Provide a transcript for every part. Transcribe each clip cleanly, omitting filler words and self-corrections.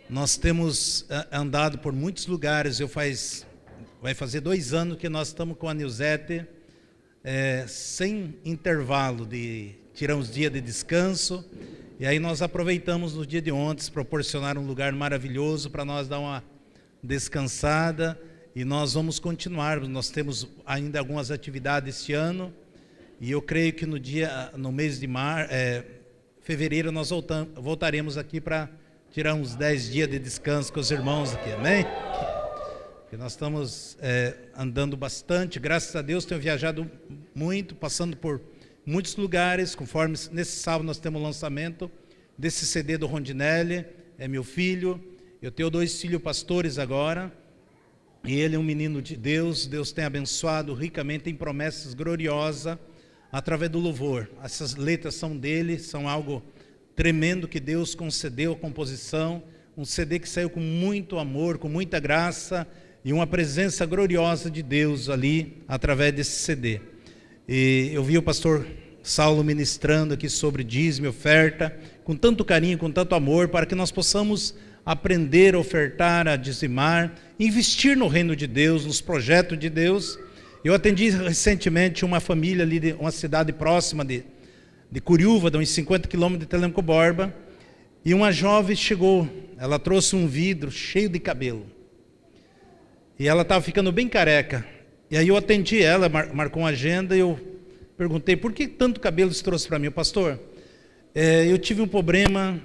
Nós temos andado por muitos lugares. Vai fazer 2 anos que nós estamos com a Nilzete, sem intervalo, tiramos dia de descanso, e aí nós aproveitamos no dia de ontem, proporcionar um lugar maravilhoso para nós dar uma descansada, e nós vamos continuar. Nós temos ainda algumas atividades este ano, e eu creio que no mês de fevereiro nós voltaremos aqui para tirar uns 10 dias de descanso com os irmãos aqui, amém? Porque nós estamos andando bastante, graças a Deus tenho viajado muito, passando por muitos lugares, conforme nesse sábado nós temos o lançamento desse CD do Rondinelli, é meu filho, eu tenho 2 filhos pastores agora, e ele é um menino de Deus, Deus tem abençoado ricamente, tem promessas gloriosas, através do louvor. Essas letras são dele, são algo tremendo que Deus concedeu a composição, um CD que saiu com muito amor, com muita graça e uma presença gloriosa de Deus ali, através desse CD. E eu vi o pastor Saulo ministrando aqui sobre dízimo e oferta, com tanto carinho, com tanto amor, para que nós possamos aprender a ofertar, a dizimar, investir no reino de Deus, nos projetos de Deus. Eu atendi recentemente uma família ali de uma cidade próxima de Curiúva, de uns 50 quilômetros de Telemco Borba, e uma jovem chegou, ela trouxe um vidro cheio de cabelo, e ela estava ficando bem careca, e aí eu atendi ela, marcou uma agenda, e eu perguntei, por que tanto cabelo você trouxe para mim? Pastor, eu tive um problema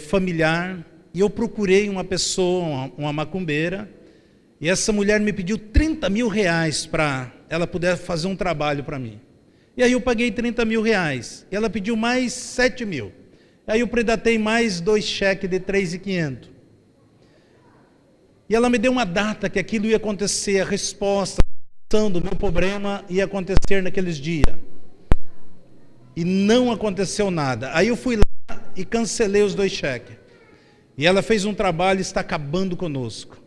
familiar, e eu procurei uma pessoa, uma macumbeira, e essa mulher me pediu 30 mil reais para ela poder fazer um trabalho para mim. E aí eu paguei 30 mil reais. E ela pediu mais 7 mil. Aí eu predatei mais 2 cheques de 3.500. E ela me deu uma data que aquilo ia acontecer, a resposta do meu problema ia acontecer naqueles dias. E não aconteceu nada. Aí eu fui lá e cancelei os 2 cheques. E ela fez um trabalho e está acabando conosco.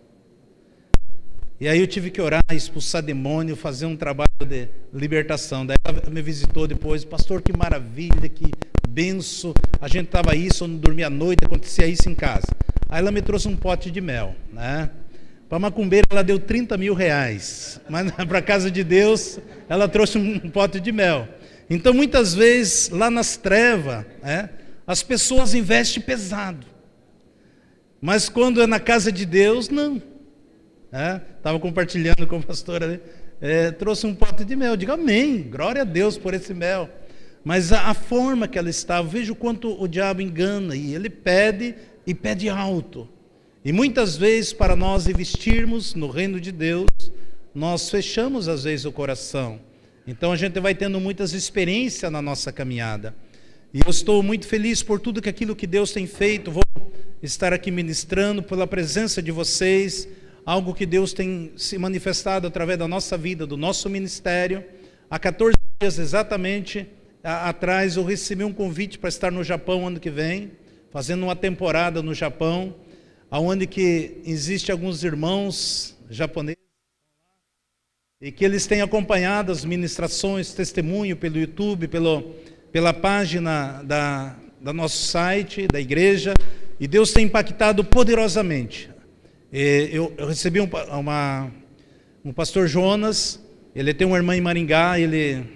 E aí eu tive que orar, expulsar demônio, fazer um trabalho de libertação. Daí ela me visitou depois, pastor, que maravilha, que benção, a gente estava aí, só não dormia à noite, acontecia isso em casa. Aí ela me trouxe um pote de mel, né? Para a macumbeira ela deu 30 mil reais, mas para a casa de Deus ela trouxe um pote de mel. Então muitas vezes lá nas trevas, as pessoas investem pesado, mas quando é na casa de Deus, não. Estava compartilhando com o pastor ali, trouxe um pote de mel, eu digo amém, glória a Deus por esse mel, mas a forma que ela estava, veja o quanto o diabo engana, e ele pede, e pede alto, e muitas vezes para nós investirmos no reino de Deus, nós fechamos às vezes o coração, então a gente vai tendo muitas experiências na nossa caminhada, e eu estou muito feliz por tudo aquilo que Deus tem feito, vou estar aqui ministrando pela presença de vocês, algo que Deus tem se manifestado através da nossa vida, do nosso ministério. Há 14 dias exatamente atrás eu recebi um convite para estar no Japão ano que vem, fazendo uma temporada no Japão, onde que existe alguns irmãos japoneses, e que eles têm acompanhado as ministrações, testemunho pelo YouTube, pela página da nosso site, da igreja, e Deus tem impactado poderosamente. Eu recebi um pastor Jonas, ele tem uma irmã em Maringá, ele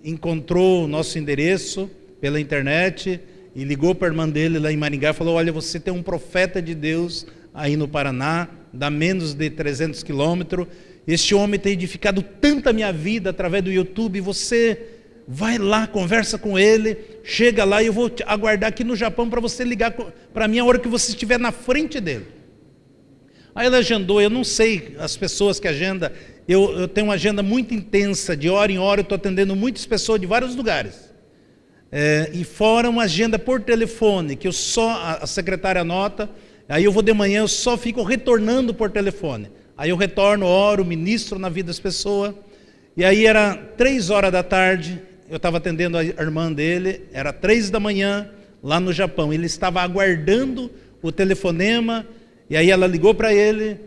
encontrou o nosso endereço pela internet e ligou para a irmã dele lá em Maringá e falou, olha, você tem um profeta de Deus aí no Paraná, dá menos de 300 quilômetros, este homem tem edificado tanta minha vida através do YouTube, você vai lá, conversa com ele, chega lá e eu vou te aguardar aqui no Japão para você ligar para mim a hora que você estiver na frente dele. Aí ela agendou, eu não sei as pessoas que agendam, eu tenho uma agenda muito intensa, de hora em hora eu estou atendendo muitas pessoas de vários lugares. E fora uma agenda por telefone, que a secretária anota, aí eu vou de manhã, eu só fico retornando por telefone. Aí eu retorno, oro, ministro na vida das pessoas, e aí era 3 horas da tarde, eu estava atendendo a irmã dele, era 3 da manhã, lá no Japão, ele estava aguardando o telefonema, e aí ela ligou para ele,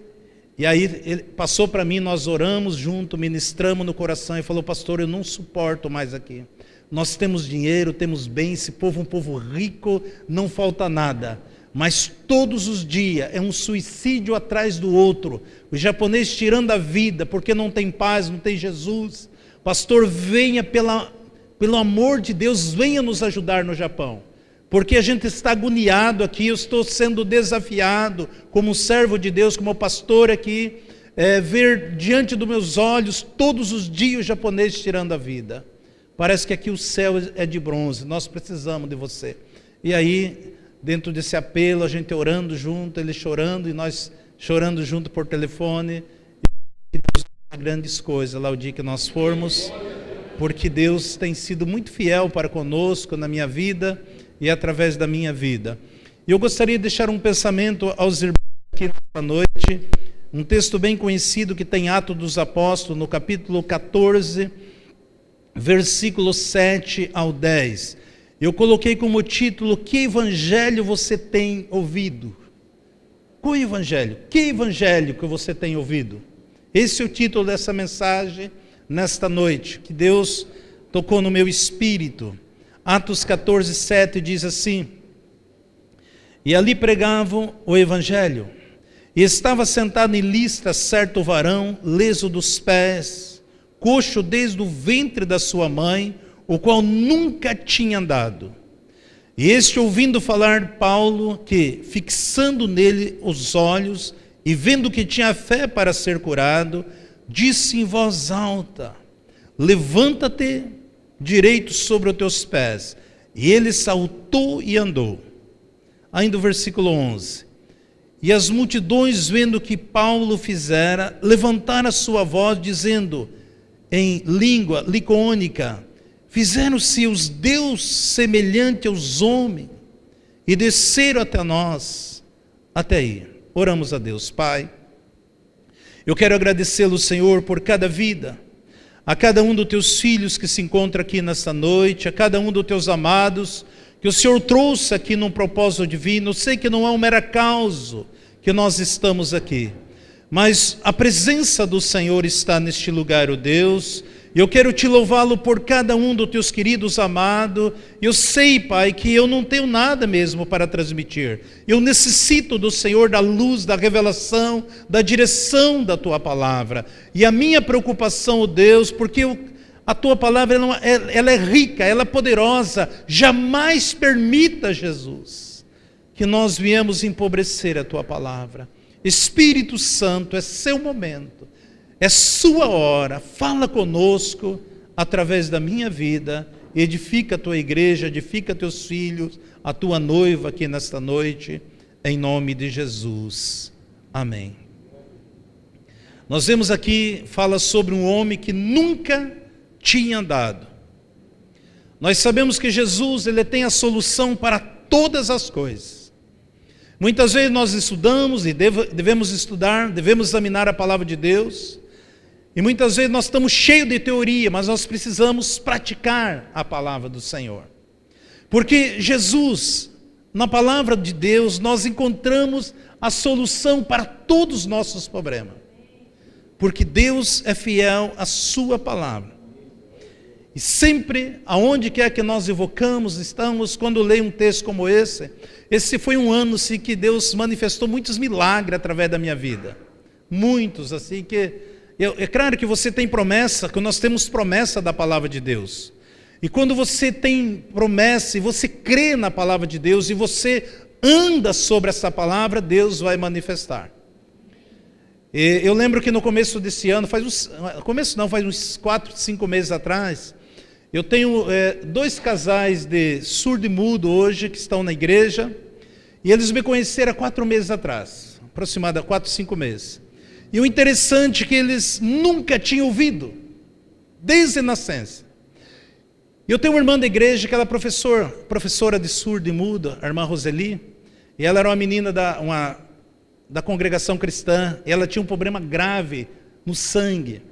e aí ele passou para mim, nós oramos junto, ministramos no coração, e falou, pastor, eu não suporto mais aqui. Nós temos dinheiro, temos bem, esse povo é um povo rico, não falta nada. mas todos os dias é um suicídio atrás do outro. O japonês tirando a vida porque não tem paz, não tem Jesus. Pastor, venha pelo amor de Deus, venha nos ajudar no Japão. Porque a gente está agoniado aqui, eu estou sendo desafiado como servo de Deus, como pastor aqui, ver diante dos meus olhos todos os dias os japoneses tirando a vida. Parece que aqui o céu é de bronze, nós precisamos de você. E aí, dentro desse apelo, a gente orando junto, ele chorando e nós chorando junto por telefone. E Deus faz grandes coisas lá o dia que nós formos, porque Deus tem sido muito fiel para conosco na minha vida e através da minha vida. E eu gostaria de deixar um pensamento aos irmãos aqui nesta noite, um texto bem conhecido que tem Atos dos Apóstolos, no capítulo 14, versículo 7 ao 10. Eu coloquei como título: que evangelho você tem ouvido? Qual evangelho? Que evangelho que você tem ouvido? Esse é o título dessa mensagem nesta noite, que Deus tocou no meu espírito. Atos 14, 7 diz assim: e ali pregavam o evangelho, e estava sentado em Listra certo varão, leso dos pés, coxo desde o ventre da sua mãe, o qual nunca tinha andado. E este, ouvindo falar Paulo, que, fixando nele os olhos, e vendo que tinha fé para ser curado, disse em voz alta: levanta-te direito sobre os teus pés. E ele saltou e andou. Ainda o versículo 11. E as multidões, vendo o que Paulo fizera, levantaram a sua voz, dizendo em língua licônica: fizeram-se os deuses semelhantes aos homens, e desceram até nós. Até aí. Oramos a Deus. Pai, eu quero agradecê-lo, Senhor, por cada vida, a cada um dos teus filhos que se encontra aqui nesta noite, a cada um dos teus amados, que o Senhor trouxe aqui num propósito divino. Eu sei que não é um mero acaso que nós estamos aqui, mas a presença do Senhor está neste lugar, ó Deus. Eu quero te louvá-lo por cada um dos teus queridos amados. Eu sei, Pai, que eu não tenho nada mesmo para transmitir. Eu necessito do Senhor, da luz, da revelação, da direção da tua palavra. E a minha preocupação, ó Deus, porque a tua palavra ela é rica, ela é poderosa. Jamais permita, Jesus, que nós viemos empobrecer a tua palavra. Espírito Santo, é seu momento. É sua hora, fala conosco através da minha vida, edifica a tua igreja, edifica teus filhos, a tua noiva aqui nesta noite, em nome de Jesus. Amém. Nós vemos aqui, fala sobre um homem que nunca tinha andado. Nós sabemos que Jesus, ele tem a solução para todas as coisas. Muitas vezes nós estudamos e devemos estudar, devemos examinar a palavra de Deus. E muitas vezes nós estamos cheios de teoria, mas nós precisamos praticar a palavra do Senhor. Porque Jesus, na palavra de Deus, nós encontramos a solução para todos os nossos problemas. Porque Deus é fiel à sua palavra. E sempre, aonde quer que nós evocamos, estamos, quando leio um texto como esse foi um ano assim, que Deus manifestou muitos milagres através da minha vida. Muitos, assim, que... É claro que você tem promessa, que nós temos promessa da palavra de Deus. E quando você tem promessa e você crê na palavra de Deus e você anda sobre essa palavra, Deus vai manifestar. E eu lembro que no começo desse ano, faz uns 4, 5 meses atrás, eu tenho 2 casais de surdo e mudo hoje que estão na igreja, e eles me conheceram há 4 meses atrás, aproximadamente 4, 5 meses. E o interessante é que eles nunca tinham ouvido, desde a nascença. Eu tenho uma irmã da igreja que ela é professora de surdo e mudo, a irmã Roseli, e ela era uma menina da congregação cristã, e ela tinha um problema grave no sangue.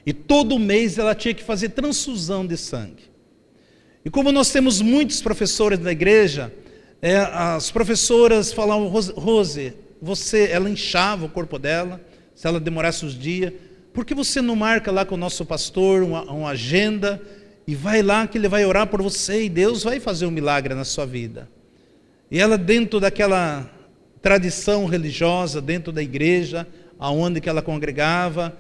E todo mês ela tinha que fazer transfusão de sangue. E como nós temos muitos professores da igreja, as professoras falavam: Rose, ela inchava o corpo dela, se ela demorasse os dias, por que você não marca lá com o nosso pastor uma agenda, e vai lá que ele vai orar por você, e Deus vai fazer um milagre na sua vida. E ela, dentro daquela tradição religiosa, dentro da igreja, aonde que ela congregava,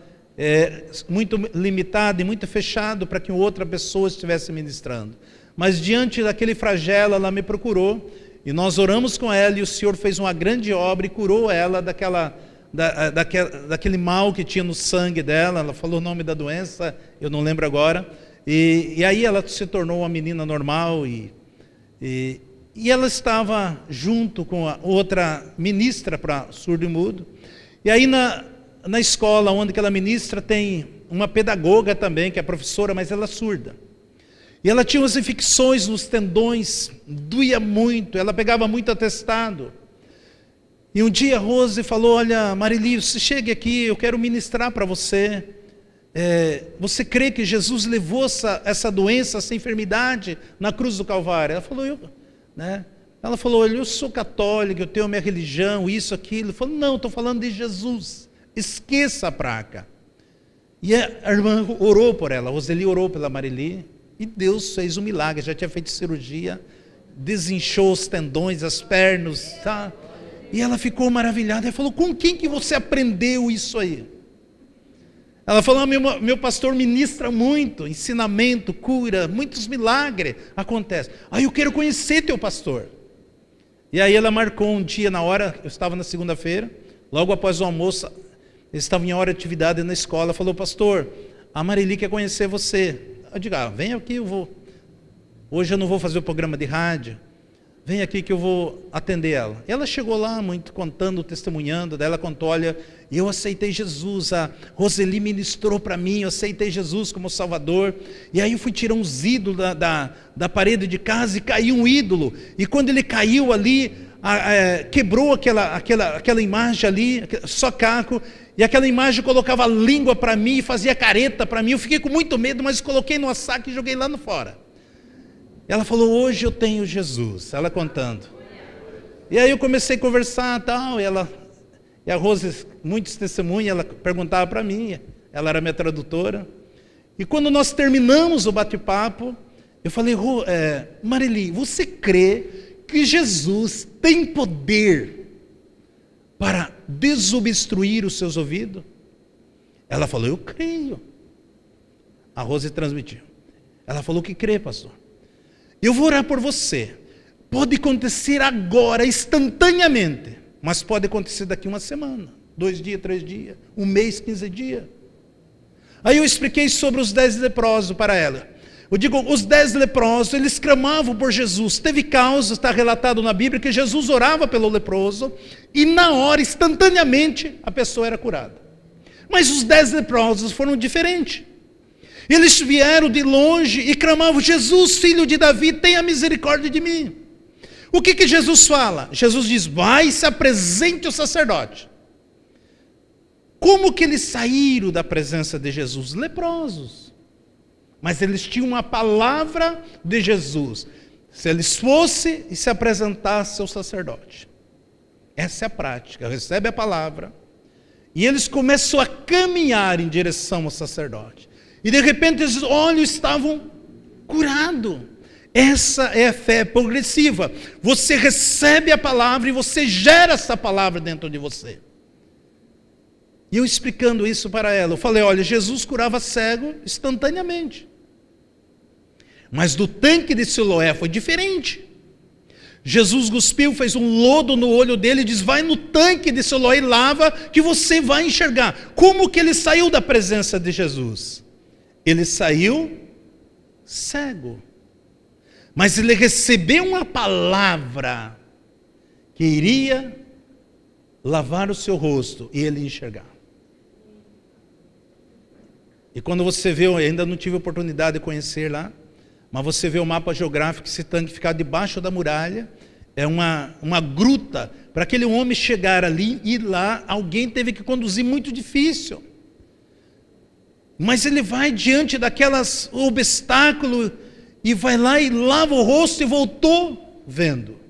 muito limitado e muito fechado para que outra pessoa estivesse ministrando. Mas diante daquele flagelo, ela me procurou, e nós oramos com ela, e o Senhor fez uma grande obra e curou ela daquele mal que tinha no sangue dela. Ela falou o nome da doença, eu não lembro agora, e aí ela se tornou uma menina normal, e ela estava junto com a outra ministra para surdo e mudo. E aí na escola onde ela ministra tem uma pedagoga também, que é professora, mas ela é surda. E ela tinha umas infecções nos tendões, doía muito, ela pegava muito atestado. E um dia a Rose falou: olha, Marili, você chegue aqui, eu quero ministrar para você. Você crê que Jesus levou essa doença, essa enfermidade na cruz do Calvário? Ela falou, Ela falou: olha, eu sou católica, eu tenho minha religião, isso, aquilo. Ele falou: não, estou falando de Jesus, esqueça a praga. E a irmã orou por ela, a Roseli orou pela Marili, e Deus fez um milagre. Já tinha feito cirurgia, desinchou os tendões, as pernas, tá? E ela ficou maravilhada. Ela falou: com quem que você aprendeu isso aí? Ela falou: meu pastor ministra muito, ensinamento, cura, muitos milagres acontecem. Aí eu quero conhecer teu pastor. E aí ela marcou um dia, na hora, eu estava na segunda-feira, logo após o almoço, eles estavam em hora de atividade na escola, falou: pastor, a Marili quer conhecer você. Eu digo: vem aqui, hoje eu não vou fazer o programa de rádio, vem aqui que eu vou atender ela. Ela chegou lá, muito contando, testemunhando, daí ela contou: olha, eu aceitei Jesus, a Roseli ministrou para mim, eu aceitei Jesus como Salvador, e aí eu fui tirar uns ídolos da parede de casa, e caiu um ídolo, e quando ele caiu ali, quebrou aquela imagem ali, só caco, e aquela imagem colocava a língua para mim, e fazia careta para mim. Eu fiquei com muito medo, mas coloquei numa saca e joguei lá no fora. Ela falou: hoje eu tenho Jesus, ela contando. E aí eu comecei a conversar tal, e a Rose, muitos testemunhos, ela perguntava para mim, ela era minha tradutora. E quando nós terminamos o bate-papo, eu falei: Marili, você crê que Jesus tem poder para desobstruir os seus ouvidos? Ela falou: eu creio. A Rose transmitiu. Ela falou que crê, pastor. Eu vou orar por você. Pode acontecer agora, instantaneamente, mas pode acontecer daqui uma semana, 2 dias, 3 dias, 1 mês, 15 dias. Aí eu expliquei sobre os 10 leprosos para ela. Eu digo: os 10 leprosos, eles clamavam por Jesus. Teve casos, está relatado na Bíblia, que Jesus orava pelo leproso, e na hora, instantaneamente, a pessoa era curada. Mas os 10 leprosos foram diferentes. Eles vieram de longe e clamavam: Jesus, filho de Davi, tenha misericórdia de mim. O que Jesus fala? Jesus diz: vai e se apresente ao sacerdote. Como que eles saíram da presença de Jesus? Leprosos. Mas eles tinham uma palavra de Jesus. Se eles fossem e se apresentassem ao sacerdote. Essa é a prática. Recebe a palavra. E eles começam a caminhar em direção ao sacerdote. E de repente os olhos estavam curados. Essa é a fé progressiva. Você recebe a palavra e você gera essa palavra dentro de você. E eu explicando isso para ela, eu falei: olha, Jesus curava cego instantaneamente. Mas do tanque de Siloé foi diferente. Jesus cuspiu, fez um lodo no olho dele e diz: vai no tanque de Siloé e lava, que você vai enxergar. Como que ele saiu da presença de Jesus? Ele saiu cego. Mas ele recebeu uma palavra que iria lavar o seu rosto e ele enxergar. E quando você vê, eu ainda não tive oportunidade de conhecer lá, mas você vê o mapa geográfico, esse tanque ficar debaixo da muralha, é uma gruta, para aquele homem chegar ali e ir lá, alguém teve que conduzir, muito difícil. Mas ele vai diante daquelas obstáculos, e vai lá e lava o rosto e voltou vendo.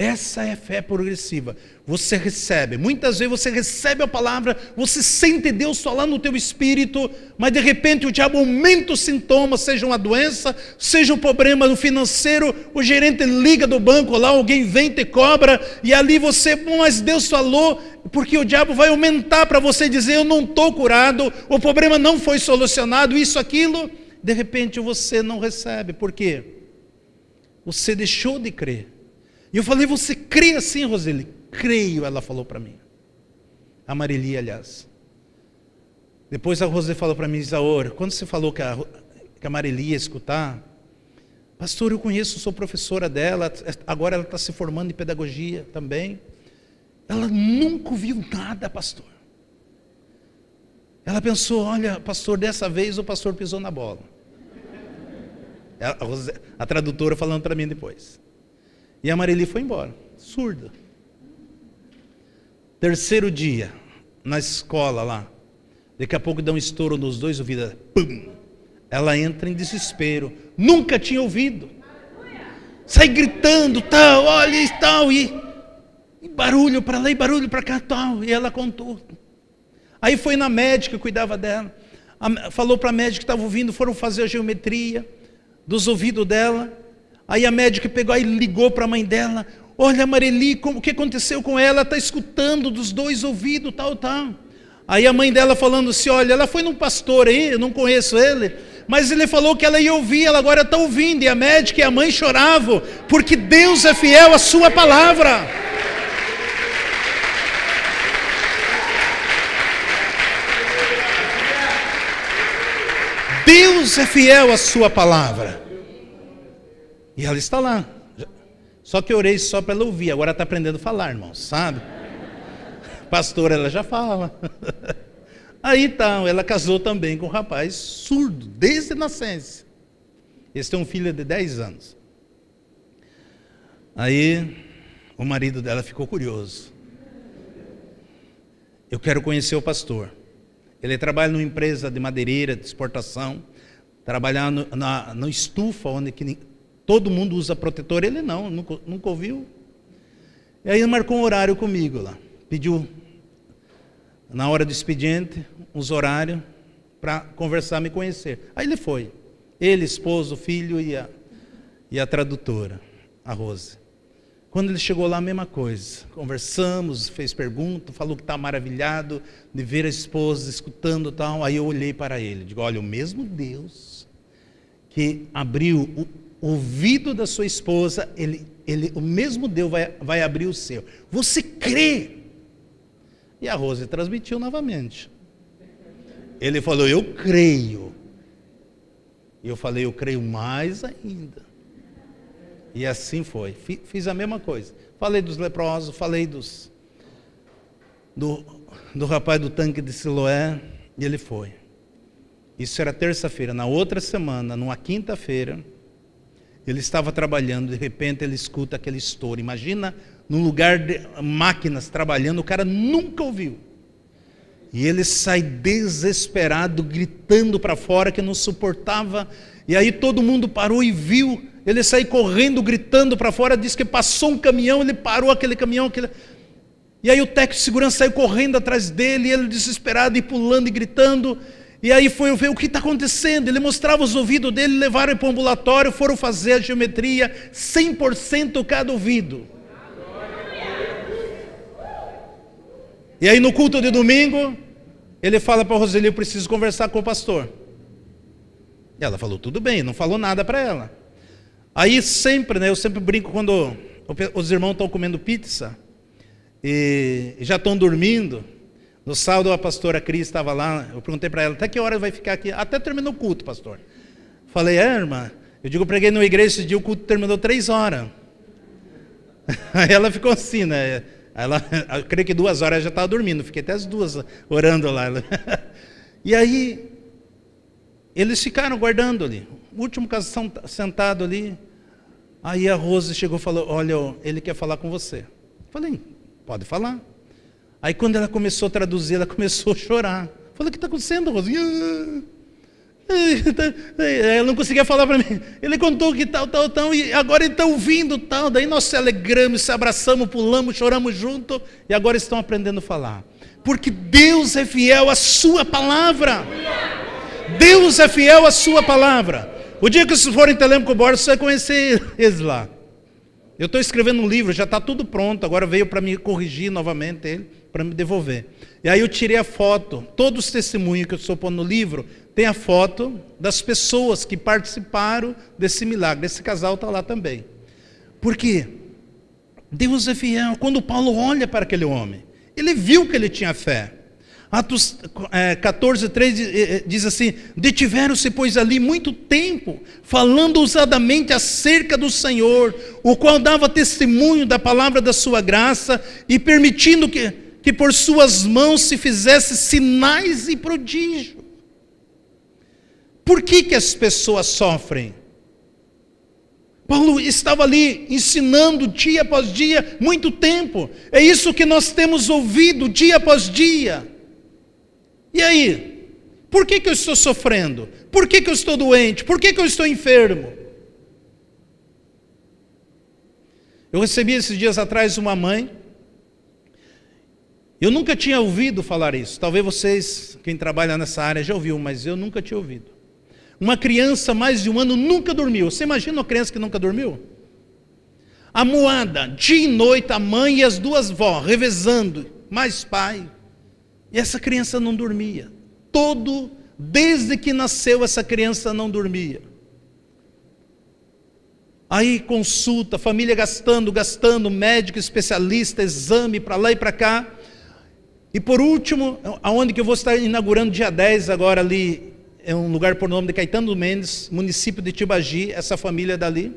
Essa é a fé progressiva. Você recebe, muitas vezes você recebe a palavra, você sente Deus falando no teu espírito, mas de repente o diabo aumenta os sintomas, seja uma doença, seja um problema no financeiro, o gerente liga do banco lá, alguém vem e te cobra, e ali você, mas Deus falou, porque o diabo vai aumentar para você dizer, eu não estou curado, o problema não foi solucionado, isso, aquilo, de repente você não recebe. Por quê? Você deixou de crer. E eu falei, você crê assim, Roseli? Creio, ela falou para mim. A Marili, aliás. Depois a Roseli falou para mim, Isaor, quando você falou que a Marili ia escutar, pastor, eu conheço, sou professora dela, agora ela está se formando em pedagogia também. Ela nunca ouviu nada, pastor. Ela pensou, olha, pastor, dessa vez o pastor pisou na bola. A tradutora falando para mim depois. E a Marili foi embora, surda. Terceiro dia, na escola lá, daqui a pouco dá um estouro nos dois ouvidos, pum! Ela entra em desespero, nunca tinha ouvido. Sai gritando, tal, olha e tal, e barulho para lá e barulho para cá, tal, e ela contou. Aí foi na médica que cuidava dela, falou para a médica que estava ouvindo, foram fazer a geometria dos ouvidos dela. Aí a médica pegou e ligou para a mãe dela, olha Marili, o que aconteceu com ela? Ela está escutando dos dois ouvidos, tal, tal. Aí a mãe dela falando assim, olha, ela foi num pastor aí, eu não conheço ele, mas ele falou que ela ia ouvir, ela agora está ouvindo. E a médica e a mãe choravam, porque Deus é fiel à sua palavra. Deus é fiel à sua palavra. E ela está lá. Só que eu orei só para ela ouvir. Agora está aprendendo a falar, irmão, sabe? Pastora, ela já fala. Aí então, ela casou também com um rapaz surdo, desde a nascença. Eles têm um filho de 10 anos. Aí, o marido dela ficou curioso. Eu quero conhecer o pastor. Ele trabalha numa empresa de madeireira, de exportação. Trabalhar no estufa, onde todo mundo usa protetor, ele não, nunca ouviu. E aí ele marcou um horário comigo lá. Pediu, na hora do expediente, uns horários para conversar, me conhecer. Aí ele foi. Ele, esposo, filho e a tradutora, a Rose. Quando ele chegou lá, a mesma coisa. Conversamos, fez pergunta, falou que está maravilhado de ver a esposa, escutando e tal. Aí eu olhei para ele, digo, olha, o mesmo Deus que abriu o ouvido da sua esposa, o mesmo Deus vai abrir o seu. Você crê? E a Rose transmitiu novamente. Ele falou, eu creio. E eu falei, eu creio mais ainda. E assim foi. Fiz a mesma coisa. Falei dos leprosos, falei do rapaz do tanque de Siloé, e ele foi. Isso era terça-feira. Na outra semana, numa quinta-feira, ele estava trabalhando, de repente ele escuta aquele estouro. Imagina, num lugar de máquinas trabalhando, o cara nunca ouviu. E ele sai desesperado, gritando para fora, que não suportava. E aí todo mundo parou e viu. Ele saiu correndo, gritando para fora, disse que passou um caminhão, ele parou aquele caminhão. E aí o técnico de segurança saiu correndo atrás dele, e ele desesperado, e pulando e gritando. E aí foi ver o que está acontecendo. Ele mostrava os ouvidos dele, levaram para o ambulatório, foram fazer a geometria, 100% cada ouvido. E aí no culto de domingo, ele fala para a Roseli, eu preciso conversar com o pastor. E ela falou, tudo bem, não falou nada para ela. Aí sempre, eu sempre brinco quando os irmãos estão comendo pizza, e já estão dormindo. No sábado a pastora Cris estava lá, eu perguntei para ela, até que hora vai ficar aqui? Até terminou o culto, pastor. Falei, irmã, eu preguei numa igreja esse dia, o culto terminou 3 horas. Aí ela ficou assim, né? Eu creio que 2 horas ela já estava dormindo, fiquei até as 2 orando lá. E aí, eles ficaram guardando ali, o último caso sentado ali. Aí a Rose chegou e falou, olha, ele quer falar com você. Falei, pode falar. Aí quando ela começou a traduzir, ela começou a chorar. Falei, o que está acontecendo, Rose? Ela não conseguia falar para mim. Ele contou que tal, e agora estão ouvindo tal. Daí nós se alegramos, se abraçamos, pulamos, choramos junto, e agora estão aprendendo a falar. Porque Deus é fiel à sua palavra. Deus é fiel à sua palavra. O dia que vocês forem em Telêmaco Borges, você vai conhecer eles lá. Eu estou escrevendo um livro, já está tudo pronto, agora veio para me corrigir novamente ele, para me devolver. E aí eu tirei a foto, todos os testemunhos que eu estou pondo no livro, tem a foto das pessoas que participaram desse milagre. Esse casal está lá também. Por quê? Deus é fiel. Quando Paulo olha para aquele homem, ele viu que ele tinha fé. Atos 14:3 diz assim: detiveram-se, pois, ali muito tempo, falando ousadamente acerca do Senhor, o qual dava testemunho da palavra da sua graça, e permitindo que por suas mãos se fizesse sinais e prodígios. Por que as pessoas sofrem? Paulo estava ali ensinando dia após dia, muito tempo. É isso que nós temos ouvido dia após dia. E aí? Por que eu estou sofrendo? Por que eu estou doente? Por que eu estou enfermo? Eu recebi esses dias atrás uma mãe. Eu nunca tinha ouvido falar isso. Talvez vocês, quem trabalha nessa área, já ouviu, mas eu nunca tinha ouvido. Uma criança, mais de 1 ano, nunca dormiu. Você imagina uma criança que nunca dormiu? Amuada, dia e noite, a mãe e as duas vós, revezando, mais pai. E essa criança não dormia. Desde que nasceu, essa criança não dormia. Aí consulta, família gastando, médico, especialista, exame para lá e para cá. E por último, aonde que eu vou estar inaugurando dia 10 agora ali, é um lugar por nome de Caetano Mendes, município de Tibagi, essa família dali.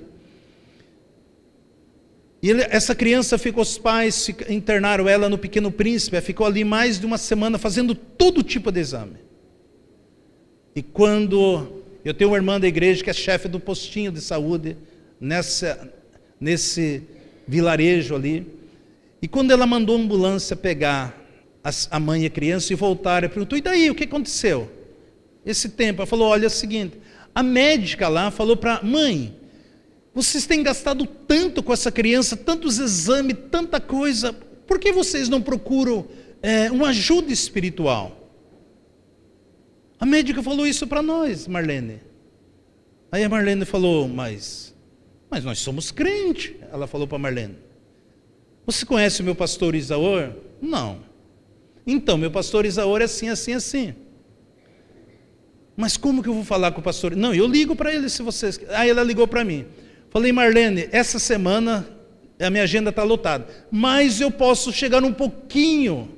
E essa criança ficou, os pais internaram ela no Pequeno Príncipe, ficou ali mais de 1 semana fazendo todo tipo de exame. E quando eu tenho uma irmã da igreja que é chefe do postinho de saúde nesse vilarejo ali, e quando ela mandou a ambulância pegar a mãe e a criança e voltar, ela perguntou: e daí, o que aconteceu? Esse tempo, ela falou: olha, é o seguinte, a médica lá falou para mãe, vocês têm gastado tanto com essa criança, tantos exames, tanta coisa, por que vocês não procuram uma ajuda espiritual? A médica falou isso para nós, Marlene. Aí a Marlene falou: mas nós somos crentes. Ela falou para Marlene: você conhece o meu pastor Isaor? Não. Então, meu pastor Isaor é assim, assim, assim. Mas como que eu vou falar com o pastor? Não, eu ligo para ele se vocês... Aí ela ligou para mim. Falei: Marlene, essa semana a minha agenda está lotada, mas eu posso chegar um pouquinho,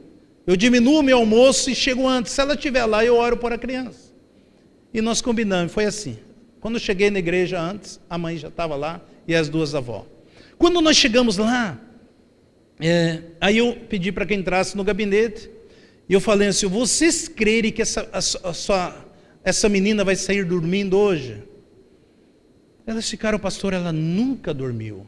eu diminuo meu almoço e chego antes. Se ela estiver lá, eu oro por a criança. E nós combinamos, foi assim. Quando eu cheguei na igreja antes, a mãe já estava lá e as duas avós. Quando nós chegamos lá, aí eu pedi para que entrasse no gabinete, e eu falei assim: vocês crerem que essa menina vai sair dormindo hoje? Elas ficaram: pastor, ela nunca dormiu.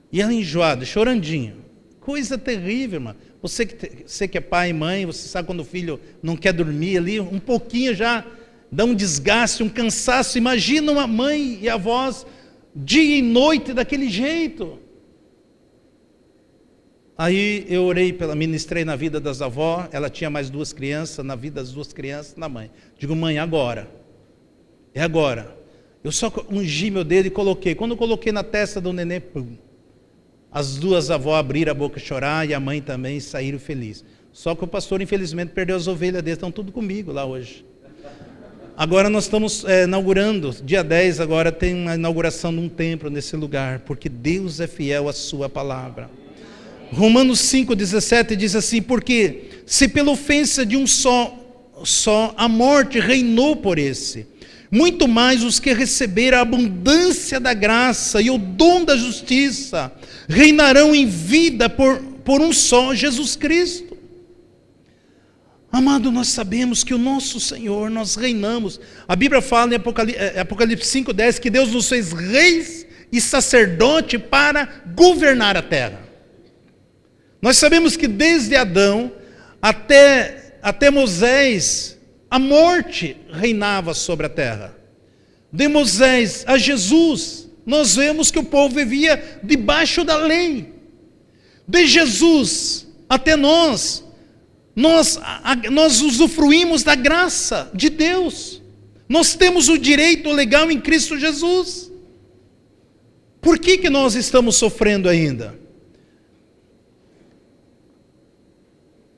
E ela enjoada, chorandinho. Coisa terrível, irmão. Você que é pai e mãe, você sabe quando o filho não quer dormir ali, um pouquinho já dá um desgaste, um cansaço. Imagina uma mãe e avós dia e noite daquele jeito. Aí eu orei, ministrei na vida das avós, ela tinha mais 2 crianças, na vida das 2 crianças, na mãe. Digo: mãe, agora. É agora. Eu só ungi meu dedo e coloquei. Quando eu coloquei na testa do neném, pum, as 2 avós abriram a boca a chorar e a mãe também, saíram felizes. Só que o pastor, infelizmente, perdeu as ovelhas dele, estão tudo comigo lá hoje. Agora nós estamos inaugurando, dia 10 agora tem uma inauguração de um templo nesse lugar, porque Deus é fiel à sua palavra. Romanos 5,17 diz assim: porque se pela ofensa de um só a morte reinou por esse, muito mais os que receberam a abundância da graça e o dom da justiça reinarão em vida por um só, Jesus Cristo. Amado, nós sabemos que o nosso Senhor, nós reinamos. A Bíblia fala em Apocalipse 5,10 que Deus nos fez reis e sacerdote para governar a terra. Nós sabemos que desde Adão até Moisés, a morte reinava sobre a terra. De Moisés a Jesus, nós vemos que o povo vivia debaixo da lei. De Jesus até nós usufruímos da graça de Deus. Nós temos o direito legal em Cristo Jesus. Por que nós estamos sofrendo ainda?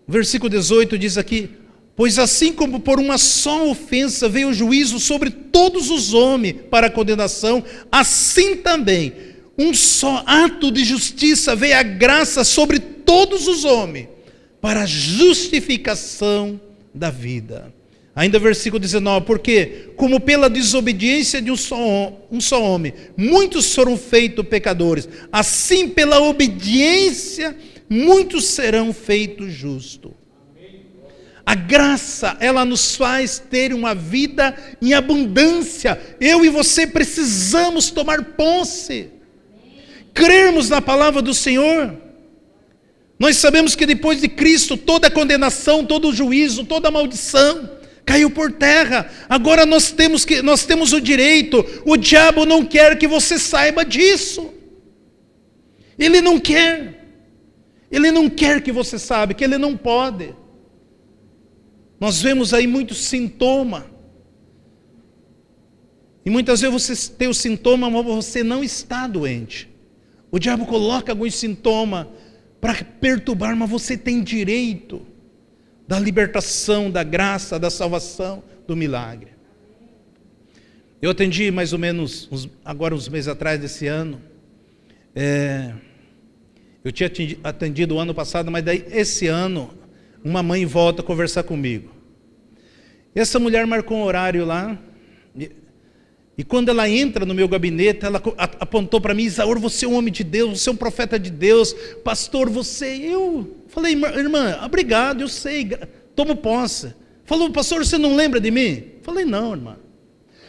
O versículo 18 diz aqui: pois assim como por uma só ofensa veio o juízo sobre todos os homens para a condenação, assim também, um só ato de justiça veio a graça sobre todos os homens, para a justificação da vida. Ainda versículo 19, porque como pela desobediência de um só homem, muitos foram feitos pecadores, assim pela obediência, muitos serão feitos justos. A graça, ela nos faz ter uma vida em abundância. Eu e você precisamos tomar posse, crermos na palavra do Senhor. Nós sabemos que depois de Cristo, toda a condenação, todo o juízo, toda a maldição caiu por terra. Agora nós temos o direito. O diabo não quer que você saiba disso. Ele não quer. Ele não quer que você saiba, que ele não pode. Nós vemos aí muitos sintomas. E muitas vezes você tem o sintoma, mas você não está doente. O diabo coloca alguns sintomas para perturbar, mas você tem direito da libertação, da graça, da salvação, do milagre. Eu atendi mais ou menos, agora uns meses atrás desse ano, eu tinha atendido o ano passado, mas daí esse ano, uma mãe volta a conversar comigo. E essa mulher marcou um horário lá, e quando ela entra no meu gabinete, ela apontou para mim: Isaur, você é um homem de Deus, você é um profeta de Deus, pastor, eu falei: irmã, obrigado, eu sei, tomo posse. Falou: pastor, você não lembra de mim? Falei: não, irmã.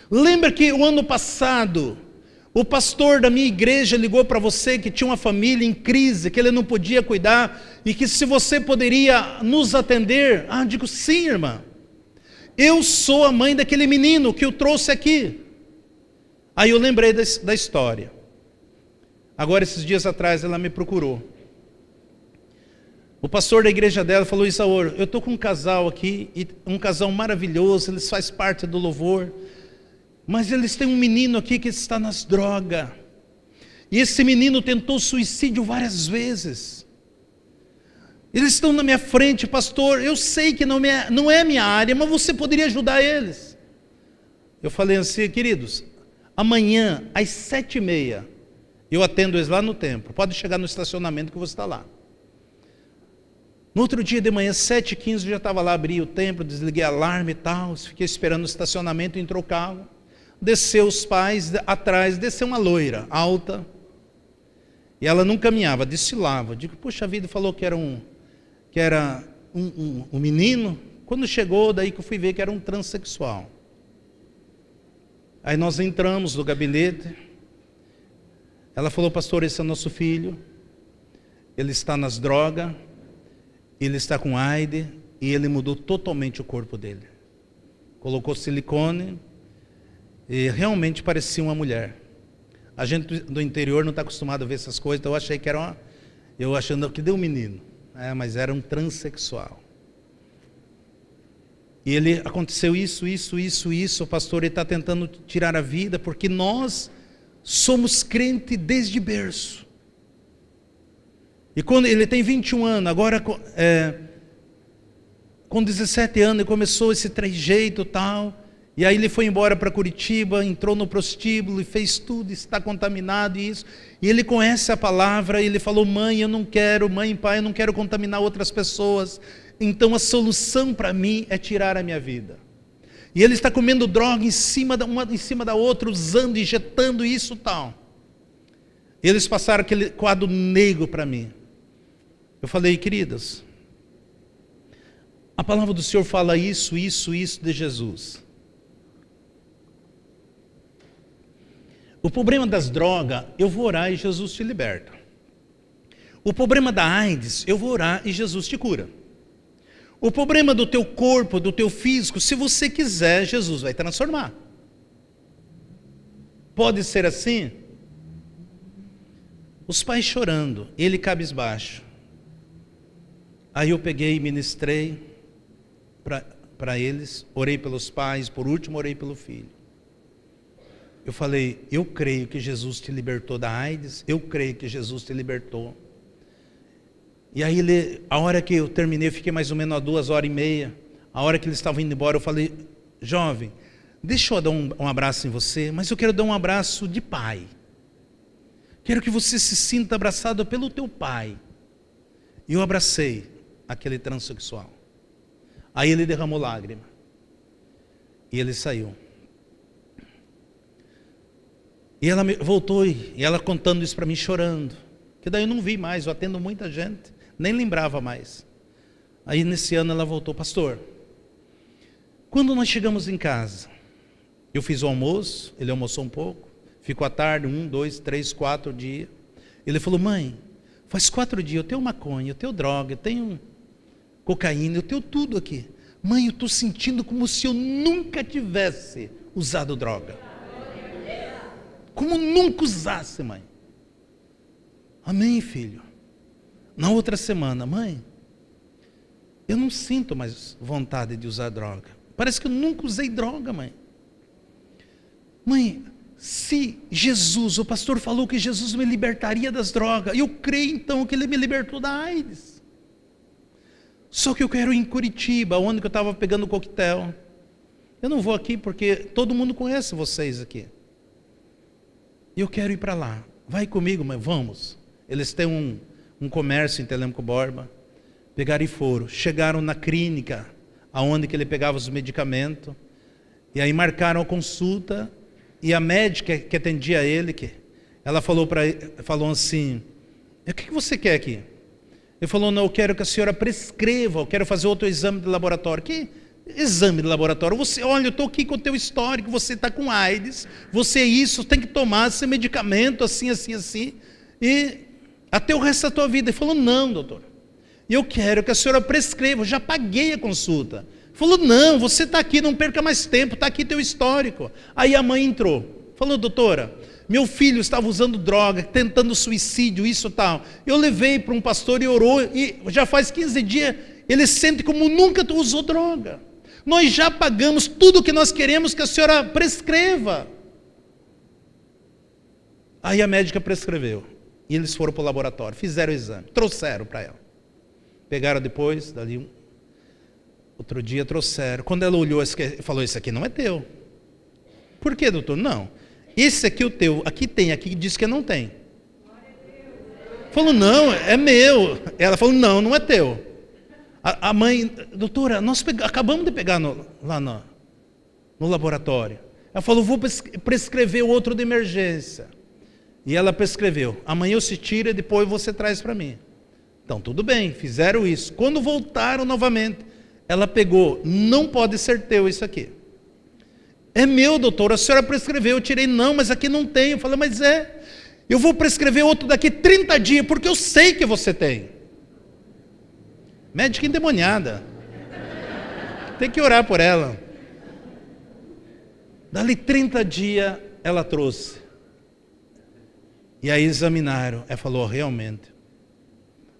Lembra que o ano passado, o pastor da minha igreja ligou para você que tinha uma família em crise, que ele não podia cuidar, e que se você poderia nos atender? Digo: sim, irmã. Eu sou a mãe daquele menino que eu trouxe aqui. Aí eu lembrei da história. Agora, esses dias atrás, ela me procurou. O pastor da igreja dela falou: Isaur, eu estou com um casal aqui, um casal maravilhoso, eles fazem parte do louvor, mas eles têm um menino aqui que está nas drogas. E esse menino tentou suicídio várias vezes. Eles estão na minha frente, pastor, eu sei que não é minha área, mas você poderia ajudar eles. Eu falei assim: queridos, amanhã às 7h30, eu atendo eles lá no templo, pode chegar no estacionamento que você está lá. No outro dia de manhã, 7h15, eu já estava lá, abri o templo, desliguei alarme e tal, fiquei esperando no estacionamento, entrou o carro, desceu os pais, atrás, desceu uma loira, alta, e ela não caminhava, desfilava. Digo: puxa vida, falou que era um menino. Quando chegou, daí que eu fui ver que era um transexual. Aí nós entramos no gabinete, ela falou: pastor, esse é nosso filho, ele está nas drogas, ele está com AIDS, e ele mudou totalmente o corpo dele. Colocou silicone, e realmente parecia uma mulher. A gente do interior não está acostumado a ver essas coisas, então eu achei que era eu achando que deu um menino, mas era um transexual. E aconteceu isso, o pastor está tentando tirar a vida, porque nós somos crentes desde berço. E quando ele tem 21 anos, agora com 17 anos ele começou esse trejeito e tal, e aí ele foi embora para Curitiba, entrou no prostíbulo e fez tudo, está contaminado e isso. E ele conhece a palavra, e ele falou: mãe, eu não quero, mãe, pai, eu não quero contaminar outras pessoas. Então a solução para mim é tirar a minha vida. E ele está comendo droga uma em cima da outra, usando, injetando isso e tal. Eles passaram aquele quadro negro para mim. Eu falei: queridas, a palavra do Senhor fala isso de Jesus. O problema das drogas, eu vou orar e Jesus te liberta. O problema da AIDS, eu vou orar e Jesus te cura. O problema do teu corpo, do teu físico, se você quiser, Jesus vai transformar. Pode ser assim? Os pais chorando, ele cabisbaixo. Aí eu peguei e ministrei para eles, orei pelos pais, por último orei pelo filho. Eu falei, eu creio que Jesus te libertou da AIDS, eu creio que Jesus te libertou. E aí, a hora que eu terminei, eu fiquei mais ou menos 2h30. A hora que eles estavam indo embora, eu falei, jovem, deixa eu dar um abraço em você, mas eu quero dar um abraço de pai. Quero que você se sinta abraçado pelo teu pai. E eu abracei aquele transexual. Aí ele derramou lágrima. E ele saiu. E ela voltou, e ela contando isso para mim, chorando. Que daí eu não vi mais, eu atendo muita gente. Nem lembrava mais. Aí nesse ano ela voltou, pastor, quando nós chegamos em casa, eu fiz o almoço, ele almoçou um pouco, ficou à tarde, 1, 2, 3, 4 dias. Ele falou, mãe, faz 4 dias, eu tenho maconha, eu tenho droga, eu tenho cocaína, eu tenho tudo aqui. Mãe, eu estou sentindo como se eu nunca tivesse usado droga. Como nunca usasse, mãe. Amém, filho. Na outra semana, mãe, eu não sinto mais vontade de usar droga. Parece que eu nunca usei droga, mãe. Mãe, se Jesus, o pastor falou que Jesus me libertaria das drogas, eu creio então que ele me libertou da AIDS. Só que eu quero ir em Curitiba, onde eu estava pegando coquetel. Eu não vou aqui porque todo mundo conhece vocês aqui. E eu quero ir para lá. Vai comigo, mãe, vamos. Eles têm um comércio em Telêmaco Borba. Pegaram e foram. Chegaram na clínica, aonde que ele pegava os medicamentos. E aí marcaram a consulta. E a médica que atendia ele, ela falou assim, o que você quer aqui? Ele falou, não, eu quero que a senhora prescreva, eu quero fazer outro exame de laboratório. Que exame de laboratório? Olha, eu estou aqui com o teu histórico, você está com AIDS, você isso, tem que tomar esse medicamento, assim, assim, assim, e até o resto da tua vida. Ele falou, não, doutor, eu quero que a senhora prescreva, eu já paguei a consulta. Ele falou, não, você está aqui, não perca mais tempo, está aqui teu histórico. Aí a mãe entrou, falou, doutora, meu filho estava usando droga, tentando suicídio, isso e tal. Eu levei para um pastor e orou, e já faz 15 dias, ele sente como nunca tu usou droga. Nós já pagamos tudo o que nós queremos que a senhora prescreva. Aí a médica prescreveu. E eles foram para o laboratório, fizeram o exame, trouxeram para ela. Pegaram depois, dali outro dia trouxeram. Quando ela olhou, falou, isso aqui não é teu. Por quê, doutor? Não. Esse aqui é o teu, aqui tem, aqui diz que não tem. Falou, não, é meu. Ela falou, não, não é teu. A mãe, doutora, nós acabamos de pegar lá no laboratório. Ela falou, vou prescrever outro de emergência. E ela prescreveu, amanhã eu se tira e depois você traz para mim. Então tudo bem, fizeram isso. Quando voltaram novamente, ela pegou, não pode ser teu isso aqui. É meu, doutor, a senhora prescreveu, eu tirei, não, mas aqui não tem. Eu falei, mas eu vou prescrever outro daqui 30 dias, porque eu sei que você tem. Médica endemoniada. Tem que orar por ela. Dali 30 dias, ela trouxe. E aí examinaram. Ela falou, realmente,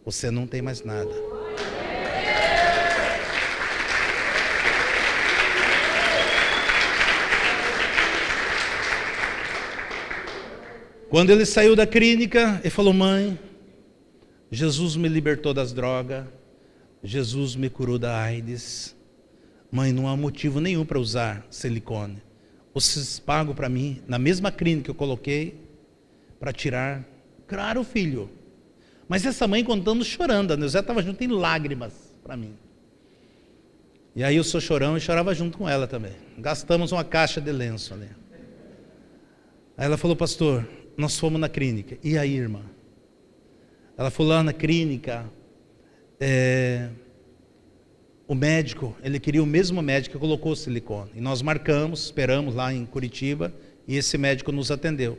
você não tem mais nada. Quando ele saiu da clínica, ele falou, mãe, Jesus me libertou das drogas, Jesus me curou da AIDS. Mãe, não há motivo nenhum para usar silicone. Vocês pagam para mim, na mesma clínica que eu coloquei, para tirar. Claro, filho. Mas essa mãe contando, chorando, a Neuza estava junto em lágrimas para mim. E aí eu sou chorão e chorava junto com ela também. Gastamos uma caixa de lenço ali. Aí ela falou, pastor, nós fomos na clínica. E aí, irmã? Ela falou, lá na clínica, o médico, ele queria o mesmo médico que colocou o silicone. E nós marcamos, esperamos lá em Curitiba, e esse médico nos atendeu.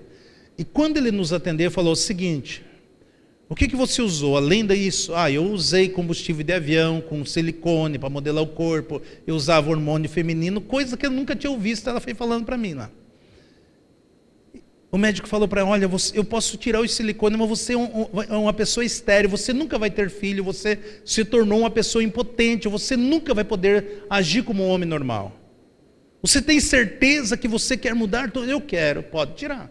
E quando ele nos atendeu, falou o seguinte, O que você usou? Além disso, eu usei combustível de avião, com silicone para modelar o corpo, eu usava hormônio feminino, coisa que eu nunca tinha visto, ela foi falando para mim lá. O médico falou para ela, olha, eu posso tirar o silicone, mas você é uma pessoa estéril, você nunca vai ter filho, você se tornou uma pessoa impotente, você nunca vai poder agir como um homem normal. Você tem certeza que você quer mudar? Eu quero, pode tirar.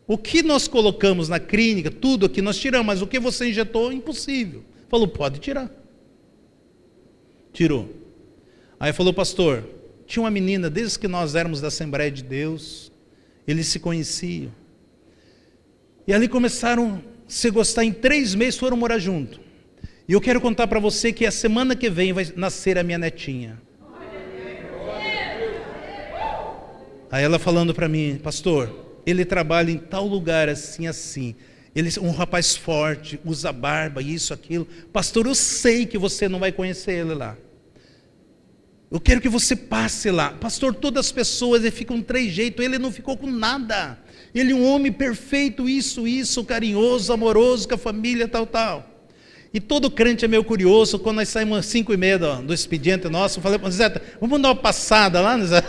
O que nós colocamos na clínica, tudo aqui nós tiramos, mas o que você injetou, impossível. Falou, pode tirar. Tirou. Aí falou, pastor, tinha uma menina, desde que nós éramos da Assembleia de Deus, eles se conheciam. E ali começaram a se gostar, em 3 meses foram morar junto. E eu quero contar para você que a semana que vem vai nascer a minha netinha. Aí ela falando para mim, pastor, ele trabalha em tal lugar assim, assim. Ele é um rapaz forte, usa barba, isso, aquilo. Pastor, eu sei que você não vai conhecer ele lá. Eu quero que você passe lá. Pastor, todas as pessoas ele ficam de 3 jeitos, ele não ficou com nada. Ele é um homem perfeito, isso, carinhoso, amoroso, com a família, tal. E todo crente é meio curioso, quando nós saímos às 5h30 do expediente nosso, eu falei para o Zé, vamos dar uma passada lá, Zé?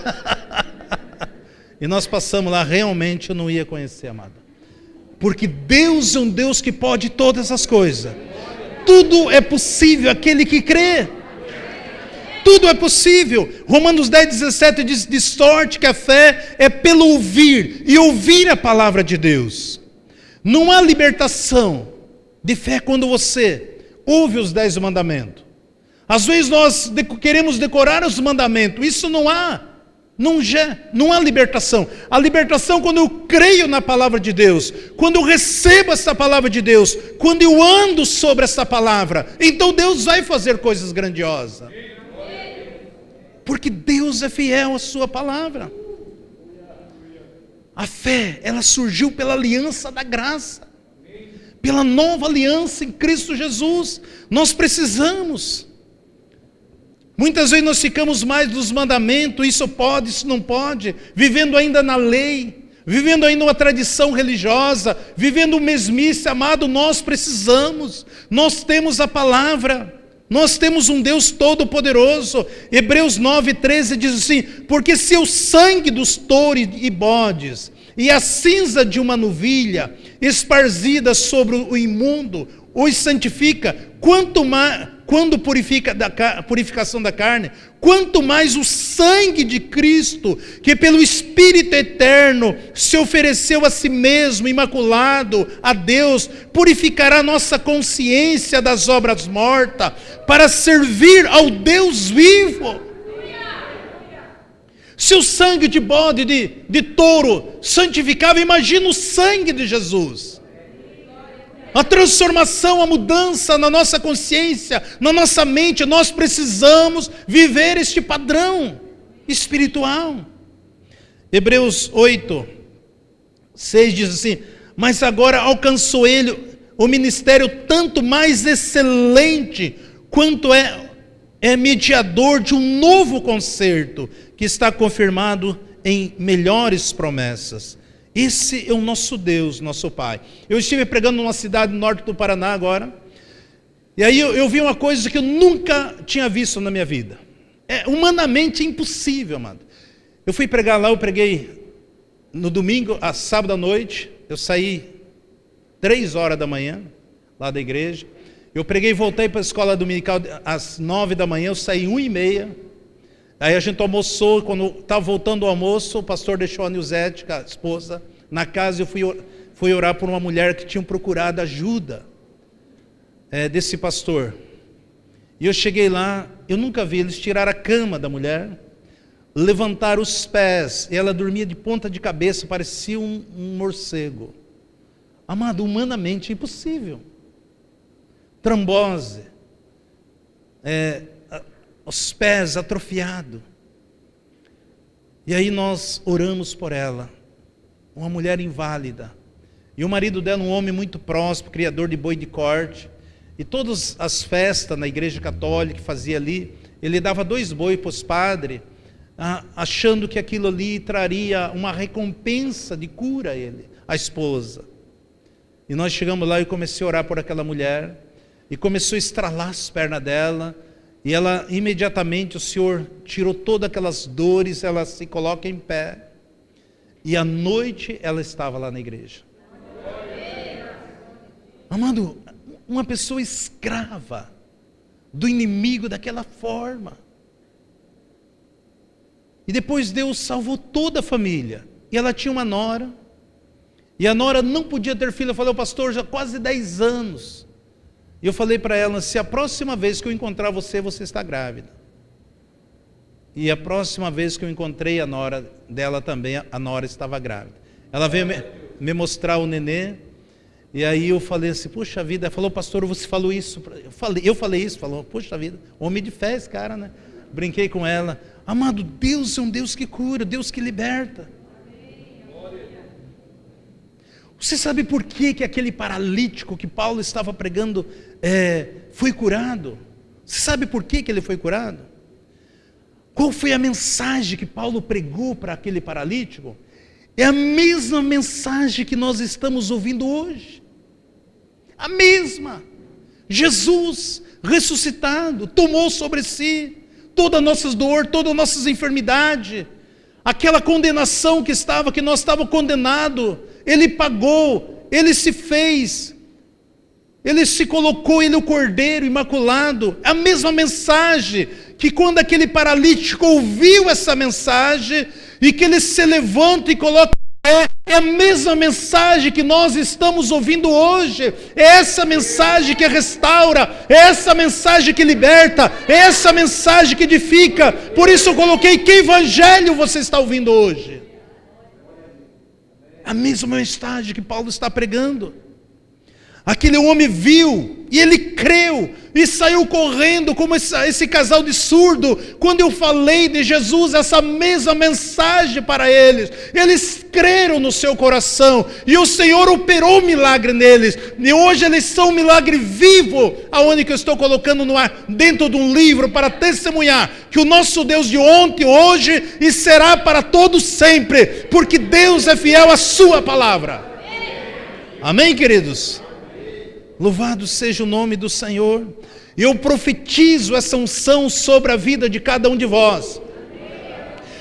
E nós passamos lá, realmente eu não ia conhecer, amado. Porque Deus é um Deus que pode todas as coisas. Tudo é possível aquele que crê. Tudo é possível. Romanos 10:17 diz, de sorte que a fé é pelo ouvir, e ouvir a palavra de Deus. Não há libertação de fé quando você ouve os 10 mandamentos. Às vezes nós queremos decorar os mandamentos, isso não há. Não há libertação. A libertação quando eu creio na palavra de Deus, quando eu recebo essa palavra de Deus, quando eu ando sobre essa palavra, então Deus vai fazer coisas grandiosas. Porque Deus é fiel à sua palavra. A fé, ela surgiu pela aliança da graça, pela nova aliança em Cristo Jesus. Nós precisamos. Muitas vezes nós ficamos mais dos mandamentos, isso pode, isso não pode, vivendo ainda na lei, vivendo ainda uma tradição religiosa, vivendo mesmice, amado, nós precisamos, nós temos a palavra, nós temos um Deus todo-poderoso. Hebreus 9:13 diz assim, porque se o sangue dos touros e bodes, e a cinza de uma novilha, esparzida sobre o imundo, os santifica, quanto mais, quando purificação da carne, quanto mais o sangue de Cristo, que pelo Espírito eterno se ofereceu a si mesmo, imaculado a Deus, purificará nossa consciência das obras mortas, para servir ao Deus vivo. Se o sangue de bode, de touro, santificava, imagina o sangue de Jesus. A transformação, a mudança na nossa consciência, na nossa mente, nós precisamos viver este padrão espiritual. Hebreus 8:6 diz assim, mas agora alcançou ele o ministério tanto mais excelente, quanto é mediador de um novo concerto, que está confirmado em melhores promessas. Esse é o nosso Deus, nosso Pai. Eu estive pregando numa cidade no norte do Paraná agora, e aí eu vi uma coisa que eu nunca tinha visto na minha vida. É humanamente impossível, amado. Eu fui pregar lá, eu preguei no domingo, a sábado à noite, eu saí 3h da manhã, lá da igreja. Eu preguei e voltei para a escola dominical às 9 da manhã, eu saí 1h30. Aí a gente almoçou, quando estava voltando ao almoço, o pastor deixou a Nilzete, a esposa, na casa, e eu fui orar por uma mulher que tinha procurado ajuda desse pastor. E eu cheguei lá, eu nunca vi, eles tiraram a cama da mulher, levantaram os pés, e ela dormia de ponta de cabeça, parecia um morcego. Amado, humanamente impossível. Trombose, os pés atrofiados. E aí nós oramos por ela, uma mulher inválida. E o marido dela, um homem muito próspero, criador de boi de corte. E todas as festas na igreja católica que fazia ali, ele dava 2 bois para os padres, achando que aquilo ali traria uma recompensa de cura a ele, a esposa. E nós chegamos lá e comecei a orar por aquela mulher. E começou a estralar as pernas dela. E ela, imediatamente, o Senhor tirou todas aquelas dores, ela se coloca em pé. E à noite ela estava lá na igreja. Amado, uma pessoa escrava do inimigo daquela forma. E depois Deus salvou toda a família. E ela tinha uma nora. E a nora não podia ter filho. Eu falei, pastor, já quase 10 anos. E eu falei para ela, se a próxima vez que eu encontrar você, você está grávida. E a próxima vez que eu encontrei a nora dela também, a nora estava grávida. Ela veio me mostrar o nenê. E aí eu falei assim, puxa vida. Ela falou, pastor, você falou isso. Eu falei isso, falou, puxa vida. Homem de fé esse cara, né? Brinquei com ela. Amado, Deus é um Deus que cura, Deus que liberta. Você sabe por que aquele paralítico que Paulo estava pregando foi curado? Você sabe por que ele foi curado? Qual foi a mensagem que Paulo pregou para aquele paralítico? É a mesma mensagem que nós estamos ouvindo hoje. A mesma. Jesus ressuscitado, tomou sobre si toda a nossa dor, todas as nossas enfermidades. Aquela condenação que nós estávamos condenados, Ele pagou, Ele se fez, Ele se colocou, Ele é o Cordeiro Imaculado. É a mesma mensagem que quando aquele paralítico ouviu essa mensagem, e que ele se levanta e coloca em pé, é a mesma mensagem que nós estamos ouvindo hoje. É essa mensagem que restaura, é essa mensagem que liberta, é essa mensagem que edifica. Por isso eu coloquei, que evangelho você está ouvindo hoje? A mesma mensagem que Paulo está pregando. Aquele homem viu, e ele creu, e saiu correndo, como esse casal de surdo, quando eu falei de Jesus, essa mesma mensagem para eles. Eles creram no seu coração, e o Senhor operou um milagre neles, e hoje eles são um milagre vivo, aonde que eu estou colocando dentro de um livro, para testemunhar, que o nosso Deus de ontem, hoje, e será para todos sempre, porque Deus é fiel à sua palavra. Amém, queridos? Louvado seja o nome do Senhor. Eu profetizo essa unção sobre a vida de cada um de vós.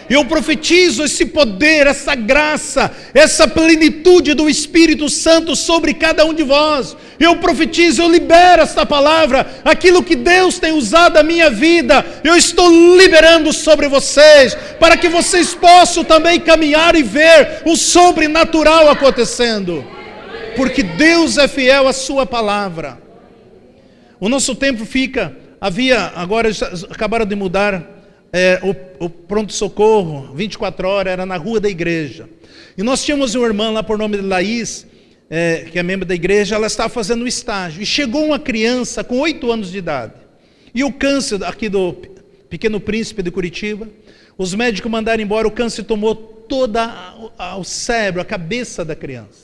Eu profetizo esse poder, essa graça, essa plenitude do Espírito Santo sobre cada um de vós. Eu profetizo, eu libero esta palavra, aquilo que Deus tem usado a minha vida, eu estou liberando sobre vocês, para que vocês possam também caminhar e ver o sobrenatural acontecendo. Porque Deus é fiel à sua palavra. O nosso templo agora acabaram de mudar o pronto-socorro, 24 horas, era na rua da igreja. E nós tínhamos uma irmã lá por nome de Laís, que é membro da igreja, ela estava fazendo um estágio. E chegou uma criança com 8 anos de idade. E o câncer aqui do Pequeno Príncipe de Curitiba, os médicos mandaram embora, o câncer tomou toda o cérebro, a cabeça da criança.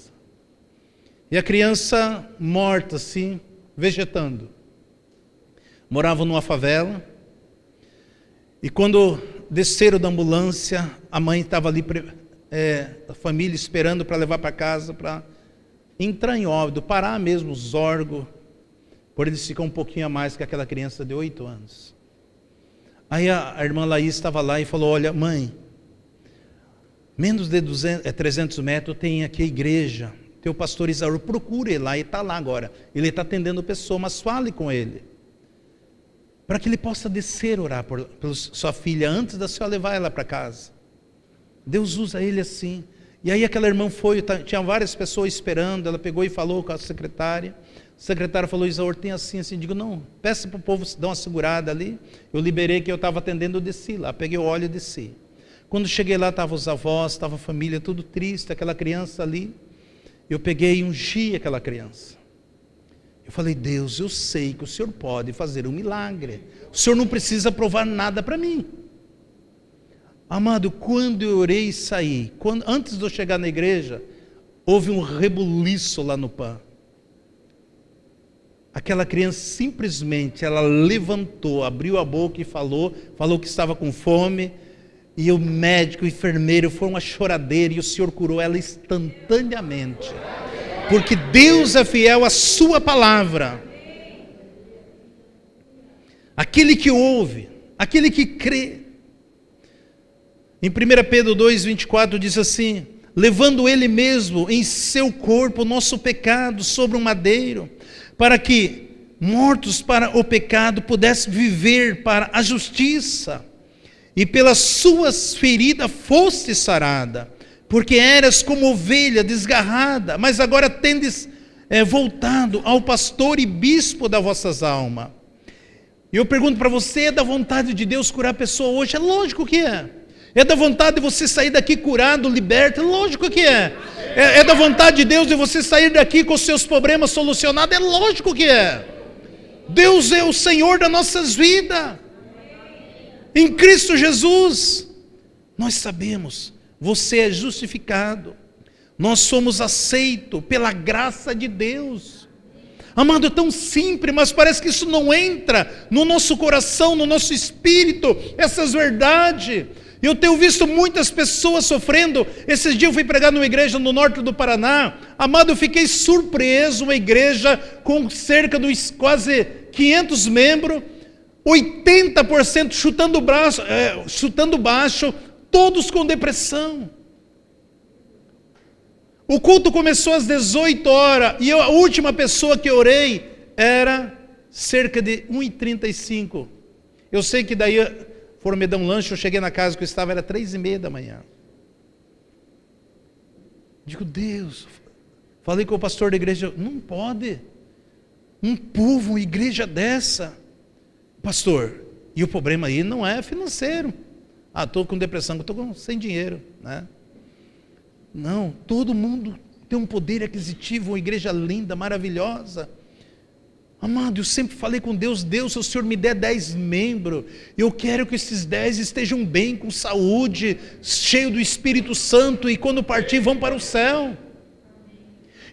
E a criança morta assim, vegetando. Morava numa favela. E quando desceram da ambulância, a mãe estava ali, a família esperando para levar para casa, para entrar em óbito, parar mesmo os órgãos, por eles ficar um pouquinho a mais que aquela criança de 8 anos. Aí a irmã Laís estava lá e falou, olha mãe, menos de 300 metros tem aqui a igreja, teu pastor Isaú, procure ele lá, ele está lá agora, ele está atendendo pessoa, mas fale com ele, para que ele possa descer orar pela sua filha, antes da senhora levar ela para casa. Deus usa ele assim. E aí aquela irmã foi, tinha várias pessoas esperando, ela pegou e falou com a secretária falou, Isaú, tem assim, digo, não, peça para o povo dar uma segurada ali, eu liberei que eu estava atendendo, eu desci lá, peguei o óleo e desci. Quando cheguei lá, estavam os avós, estava a família, tudo triste, aquela criança ali, eu peguei e ungi aquela criança. Eu falei, Deus, eu sei que o Senhor pode fazer um milagre. O Senhor não precisa provar nada para mim. Amado, quando eu orei e saí, antes de eu chegar na igreja, houve um rebuliço lá no PAN. Aquela criança simplesmente, ela levantou, abriu a boca e falou que estava com fome. E o médico, o enfermeiro, foi uma choradeira e o Senhor curou ela instantaneamente. porque Deus é fiel à sua palavra. Aquele que ouve, aquele que crê. Em 1 Pedro 2,24 diz assim: levando ele mesmo em seu corpo o nosso pecado sobre um madeiro, para que, mortos para o pecado, pudesse viver para a justiça, e pelas suas feridas foste sarada, porque eras como ovelha desgarrada, mas agora tendes voltado ao pastor e bispo das vossas almas. E eu pergunto para você, é da vontade de Deus curar a pessoa hoje? É lógico que é. É da vontade de você sair daqui curado, liberto? É lógico que é. É da vontade de Deus de você sair daqui com os seus problemas solucionados? É lógico que é. Deus é o Senhor das nossas vidas. Em Cristo Jesus, nós sabemos, você é justificado. Nós somos aceitos pela graça de Deus. Amado, é tão simples, mas parece que isso não entra no nosso coração, no nosso espírito, essas verdades. Eu tenho visto muitas pessoas sofrendo. Esses dias eu fui pregar numa igreja no norte do Paraná. Amado, eu fiquei surpreso, uma igreja com cerca de quase 500 membros, 80% chutando baixo, todos com depressão. O culto começou às 18 horas, e a última pessoa que orei era cerca de 1h35. Eu sei que daí foram me dar um lanche, eu cheguei na casa que eu estava, era 3h30 da manhã. Digo, Deus, falei com o pastor da igreja, não pode, um povo, uma igreja dessa. Pastor, e o problema aí não é financeiro. Estou com depressão, estou sem dinheiro, né? Não, todo mundo tem um poder aquisitivo, uma igreja linda, maravilhosa. Amado, eu sempre falei com Deus, Deus, se o Senhor me der 10 membros, eu quero que esses 10 estejam bem, com saúde, cheio do Espírito Santo, e quando partir vão para o céu.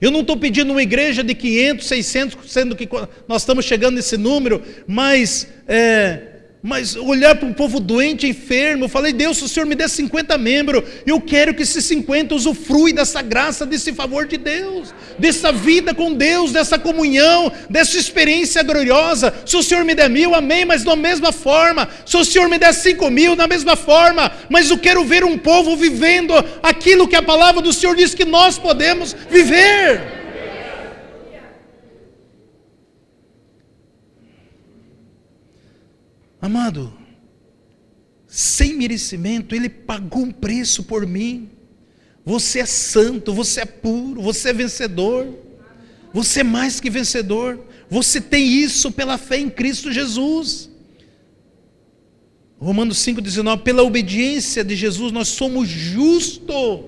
Eu não estou pedindo uma igreja de 500, 600, sendo que nós estamos chegando nesse número, mas olhar para um povo doente, enfermo, eu falei, Deus, se o Senhor me der 50 membros, eu quero que esses 50 usufruem dessa graça, desse favor de Deus, dessa vida com Deus, dessa comunhão, dessa experiência gloriosa. Se o Senhor me der 1000, amém, mas da mesma forma. Se o Senhor me der 5.000, da mesma forma. Mas eu quero ver um povo vivendo aquilo que a palavra do Senhor diz que nós podemos viver. Amado, sem merecimento, Ele pagou um preço por mim. Você é santo, você é puro, você é vencedor. Você é mais que vencedor. Você tem isso pela fé em Cristo Jesus. Romanos 5,19, pela obediência de Jesus nós somos justos.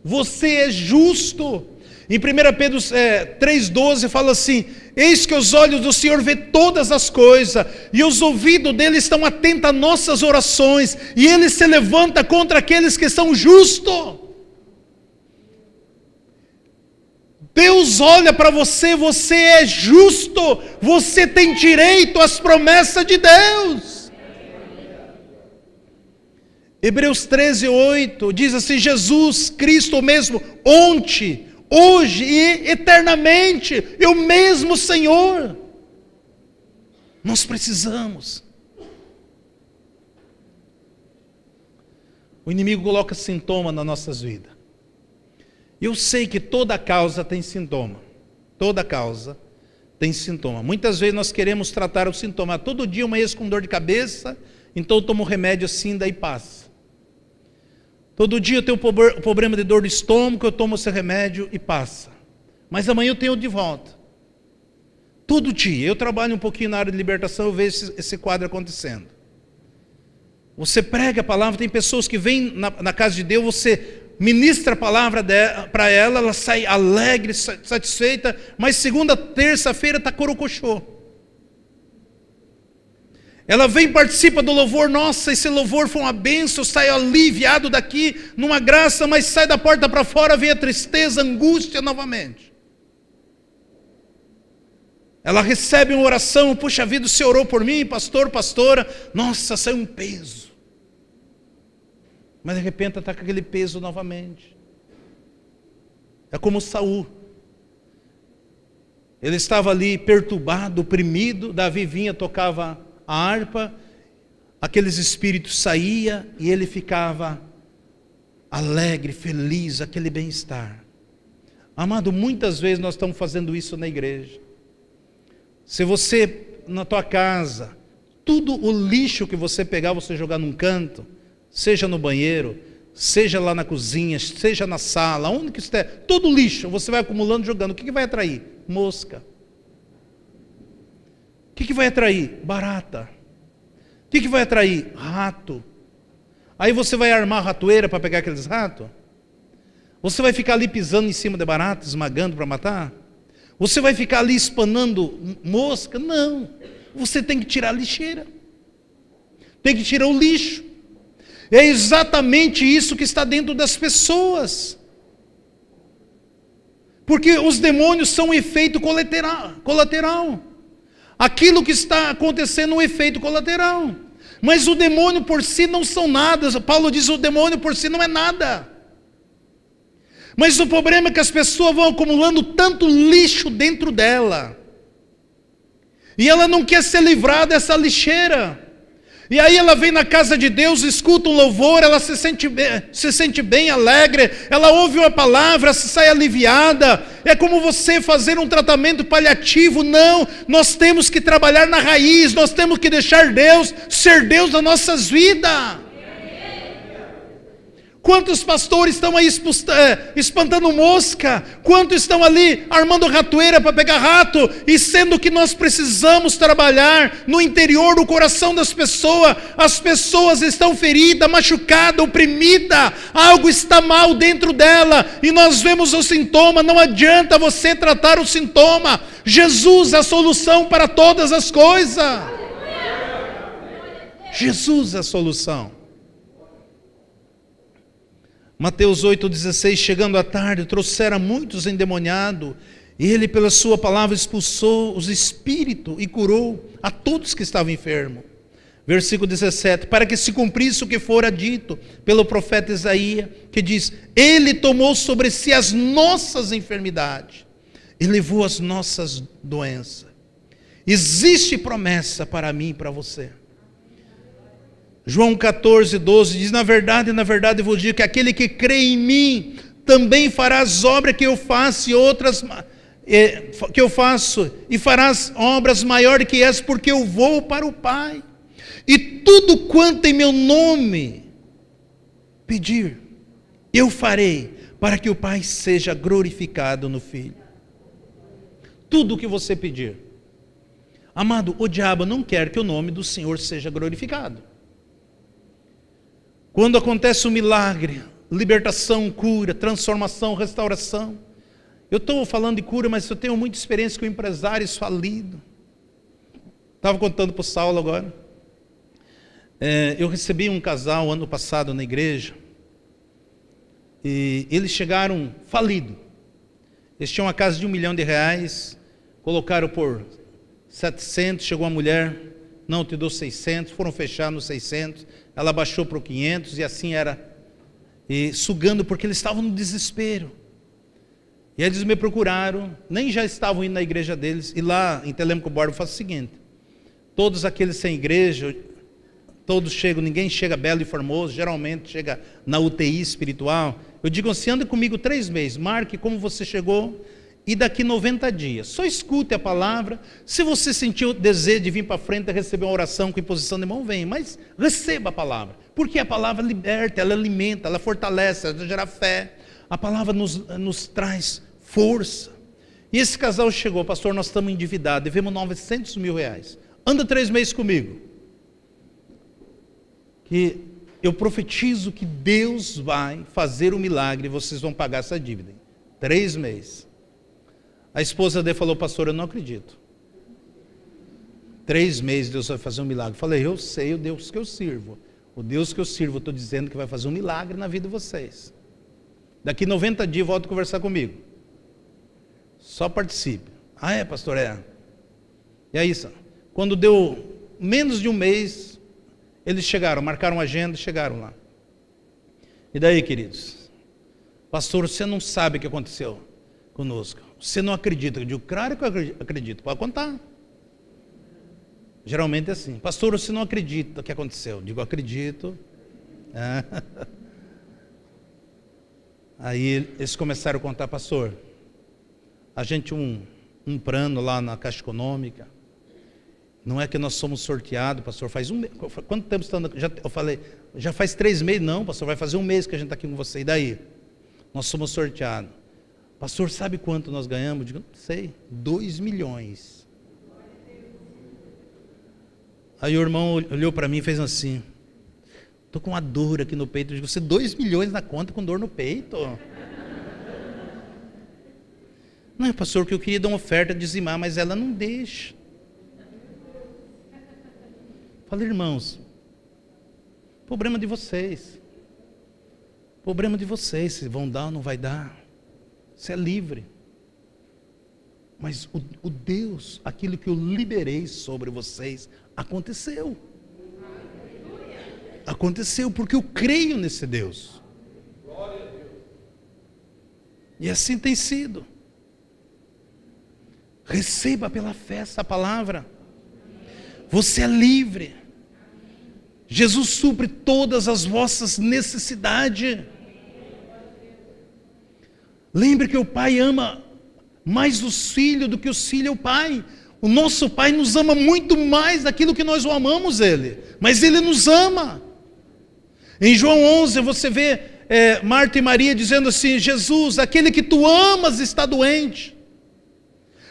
Você é justo. Em 1 Pedro 3,12 fala assim, eis que os olhos do Senhor vê todas as coisas, e os ouvidos dele estão atentos às nossas orações, e ele se levanta contra aqueles que são justos. Deus olha para você, você é justo, você tem direito às promessas de Deus. Hebreus 13:8 diz assim, Jesus Cristo mesmo, ontem, hoje e eternamente, é o mesmo Senhor. Nós precisamos. O inimigo coloca sintoma nas nossas vidas. Eu sei que toda causa tem sintoma. Toda causa tem sintoma. Muitas vezes nós queremos tratar o sintoma. Todo dia uma ex com dor de cabeça, então eu tomo remédio assim, daí passa. Todo dia eu tenho problema de dor de estômago, eu tomo esse remédio e passa. Mas amanhã eu tenho de volta. Todo dia. Eu trabalho um pouquinho na área de libertação, eu vejo esse quadro acontecendo. Você prega a palavra, tem pessoas que vêm na casa de Deus, você ministra a palavra para ela, ela sai alegre, satisfeita, mas segunda, terça-feira está corocochô. Ela vem, participa do louvor, nossa, esse louvor foi uma bênção, sai aliviado daqui, numa graça, mas sai da porta para fora, vem a tristeza, a angústia novamente. Ela recebe uma oração, puxa vida, você orou por mim, pastor, pastora, nossa, saiu um peso. Mas de repente está com aquele peso novamente. É como Saul. Ele estava ali perturbado, oprimido. Davi vinha, tocava a harpa, aqueles espíritos saíam e ele ficava alegre, feliz, aquele bem-estar. Amado, muitas vezes nós estamos fazendo isso na igreja. Se você, na tua casa, tudo o lixo que você pegar, você jogar num canto, seja no banheiro, seja lá na cozinha, seja na sala, onde que estiver, todo lixo, você vai acumulando, jogando. O que vai atrair? Mosca. O que vai atrair? Barata. O que vai atrair? Rato. Aí você vai armar ratoeira para pegar aqueles ratos? Você vai ficar ali pisando em cima de barata, esmagando para matar? Você vai ficar ali espanando mosca? Não. Você tem que tirar a lixeira. Tem que tirar o lixo. É exatamente isso que está dentro das pessoas. Porque os demônios são um efeito colateral. Aquilo que está acontecendo é um efeito colateral. Mas o demônio por si não são nada. Paulo diz, o demônio por si não é nada. Mas o problema é que as pessoas vão acumulando tanto lixo dentro dela. E ela não quer se livrar dessa lixeira. E aí ela vem na casa de Deus, escuta um louvor, ela se sente bem, alegre, ela ouve uma palavra, se sai aliviada. É como você fazer um tratamento paliativo. Não, nós temos que trabalhar na raiz, nós temos que deixar Deus ser Deus das nossas vidas. Quantos pastores estão aí espantando mosca? Quantos estão ali armando ratoeira para pegar rato? E sendo que nós precisamos trabalhar no interior do coração das pessoas. As pessoas estão feridas, machucadas, oprimidas. Algo está mal dentro dela. E nós vemos o sintoma. Não adianta você tratar o sintoma. Jesus é a solução para todas as coisas. Jesus é a solução. Mateus 8,16, chegando à tarde, trouxeram muitos endemoniados, e ele pela sua palavra expulsou os espíritos e curou a todos que estavam enfermos. Versículo 17, para que se cumprisse o que fora dito pelo profeta Isaías, que diz, ele tomou sobre si as nossas enfermidades, e levou as nossas doenças. Existe promessa para mim e para você. João 14,12 diz, na verdade, eu vos digo que aquele que crê em mim, também fará as obras que eu faço, e outras que eu faço, e farás obras maiores que essas, porque eu vou para o Pai. E tudo quanto em meu nome pedir, eu farei, para que o Pai seja glorificado no Filho. Tudo o que você pedir. Amado, o diabo não quer que o nome do Senhor seja glorificado. Quando acontece um milagre, libertação, cura, transformação, restauração. Eu estou falando de cura, mas eu tenho muita experiência com empresários falidos. Estava contando para o Saulo agora. Eu recebi um casal ano passado na igreja. E eles chegaram falidos. Eles tinham uma casa de R$1 milhão, colocaram por 700, chegou uma mulher, não, te dou 600, foram fechar nos 600, ela baixou para o 500 e assim era, e sugando, porque eles estavam no desespero. E eles me procuraram, nem já estavam indo na igreja deles, e lá em Telêmaco Borba faz o seguinte, todos aqueles sem igreja, todos chegam, ninguém chega belo e formoso, geralmente chega na UTI espiritual. Eu digo assim, anda comigo 3 meses, marque como você chegou, e daqui 90 dias, só escute a palavra. Se você sentiu o desejo de vir para frente e receber uma oração com imposição de mão, vem, mas receba a palavra, porque a palavra liberta, ela alimenta, ela fortalece, ela gera fé, a palavra nos traz força. E esse casal chegou, pastor, nós estamos endividados, devemos R$900 mil, anda 3 meses comigo, que eu profetizo que Deus vai fazer um milagre e vocês vão pagar essa dívida. 3 meses. A esposa dele falou, pastor, eu não acredito. 3 meses Deus vai fazer um milagre. Eu falei, eu sei o Deus que eu sirvo. O Deus que eu sirvo, eu estou dizendo que vai fazer um milagre na vida de vocês. Daqui 90 dias volta a conversar comigo. Só participe. Ah, é, pastor, é. E aí, quando deu menos de um mês, eles chegaram, marcaram uma agenda e chegaram lá. E daí, queridos? pastor, você não sabe o que aconteceu conosco. Você não acredita. Eu digo, claro que eu acredito. Pode contar. Geralmente é assim. Pastor, você não acredita o que aconteceu. Eu digo, acredito. Aí eles começaram a contar, pastor, a gente um plano lá na Caixa Econômica. Não é que nós somos sorteados, pastor, faz um mês. Quanto tempo está? Eu falei, já faz 3 meses. Não, pastor, vai fazer 1 mês que a gente está aqui com você. E daí? Nós somos sorteados. Pastor, sabe quanto nós ganhamos? Eu digo, não sei, 2 milhões. Aí o irmão olhou para mim e fez assim, estou com uma dor aqui no peito. Eu digo, você 2 milhões na conta com dor no peito? Não, pastor, que eu queria dar uma oferta, dizimar, mas ela não deixa. Falei, irmãos, problema de vocês. Problema de vocês, se vão dar ou não vai dar. Você é livre. Mas o Deus, aquilo que eu liberei sobre vocês, aconteceu. Aconteceu porque eu creio nesse Deus. E assim tem sido. Receba pela fé essa palavra. Você é livre. Jesus supre todas as vossas necessidades. Lembre que o Pai ama mais os filhos do que os filhos o Pai. O nosso Pai nos ama muito mais daquilo que nós o amamos Ele. Mas Ele nos ama. Em João 11 você vê Marta e Maria dizendo assim, Jesus, aquele que tu amas está doente.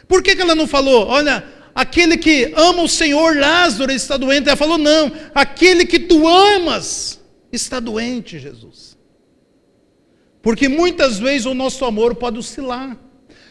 Por que ela não falou, olha, aquele que ama o Senhor, Lázaro, está doente? Ela falou, não, aquele que tu amas está doente, Jesus. Porque muitas vezes o nosso amor pode oscilar.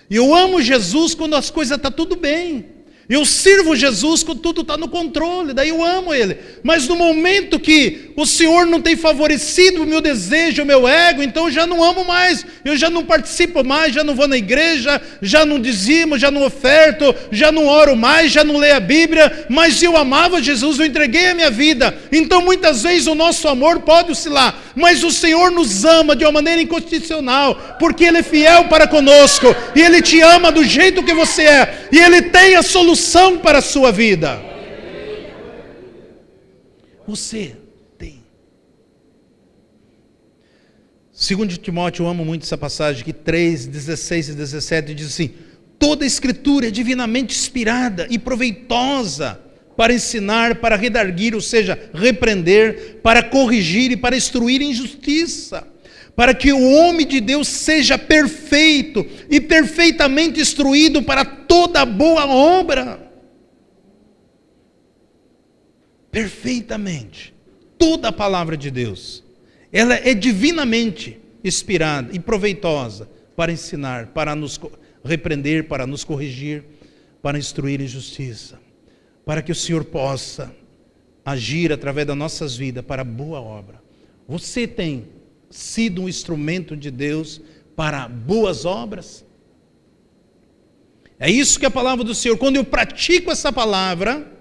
E eu amo Jesus quando as coisas estão tudo bem. Eu sirvo Jesus quando tudo está no controle, daí eu amo Ele. Mas no momento que o Senhor não tem favorecido o meu desejo, o meu ego, então eu já não amo mais, eu já não participo mais, já não vou na igreja, já não dizimo, já não oferto, já não oro mais, já não leio a Bíblia, mas eu amava Jesus, eu entreguei a minha vida. Então muitas vezes o nosso amor pode oscilar, mas o Senhor nos ama de uma maneira incondicional, porque Ele é fiel para conosco, e Ele te ama do jeito que você é, e Ele tem a solução para a sua vida. Você tem. Segundo Timóteo, eu amo muito essa passagem aqui, 3, 16 e 17, diz assim, toda a escritura é divinamente inspirada e proveitosa para ensinar, para redarguir, ou seja, repreender, para corrigir e para instruir em justiça, para que o homem de Deus seja perfeito e perfeitamente instruído para toda boa obra. Perfeitamente. Toda a palavra de Deus, ela é divinamente inspirada e proveitosa para ensinar, para nos repreender, para nos corrigir, para instruir em justiça, para que o Senhor possa agir através das nossas vidas para a boa obra. Você tem sido um instrumento de Deus para boas obras? É isso que é a palavra do Senhor. Quando eu pratico essa palavra,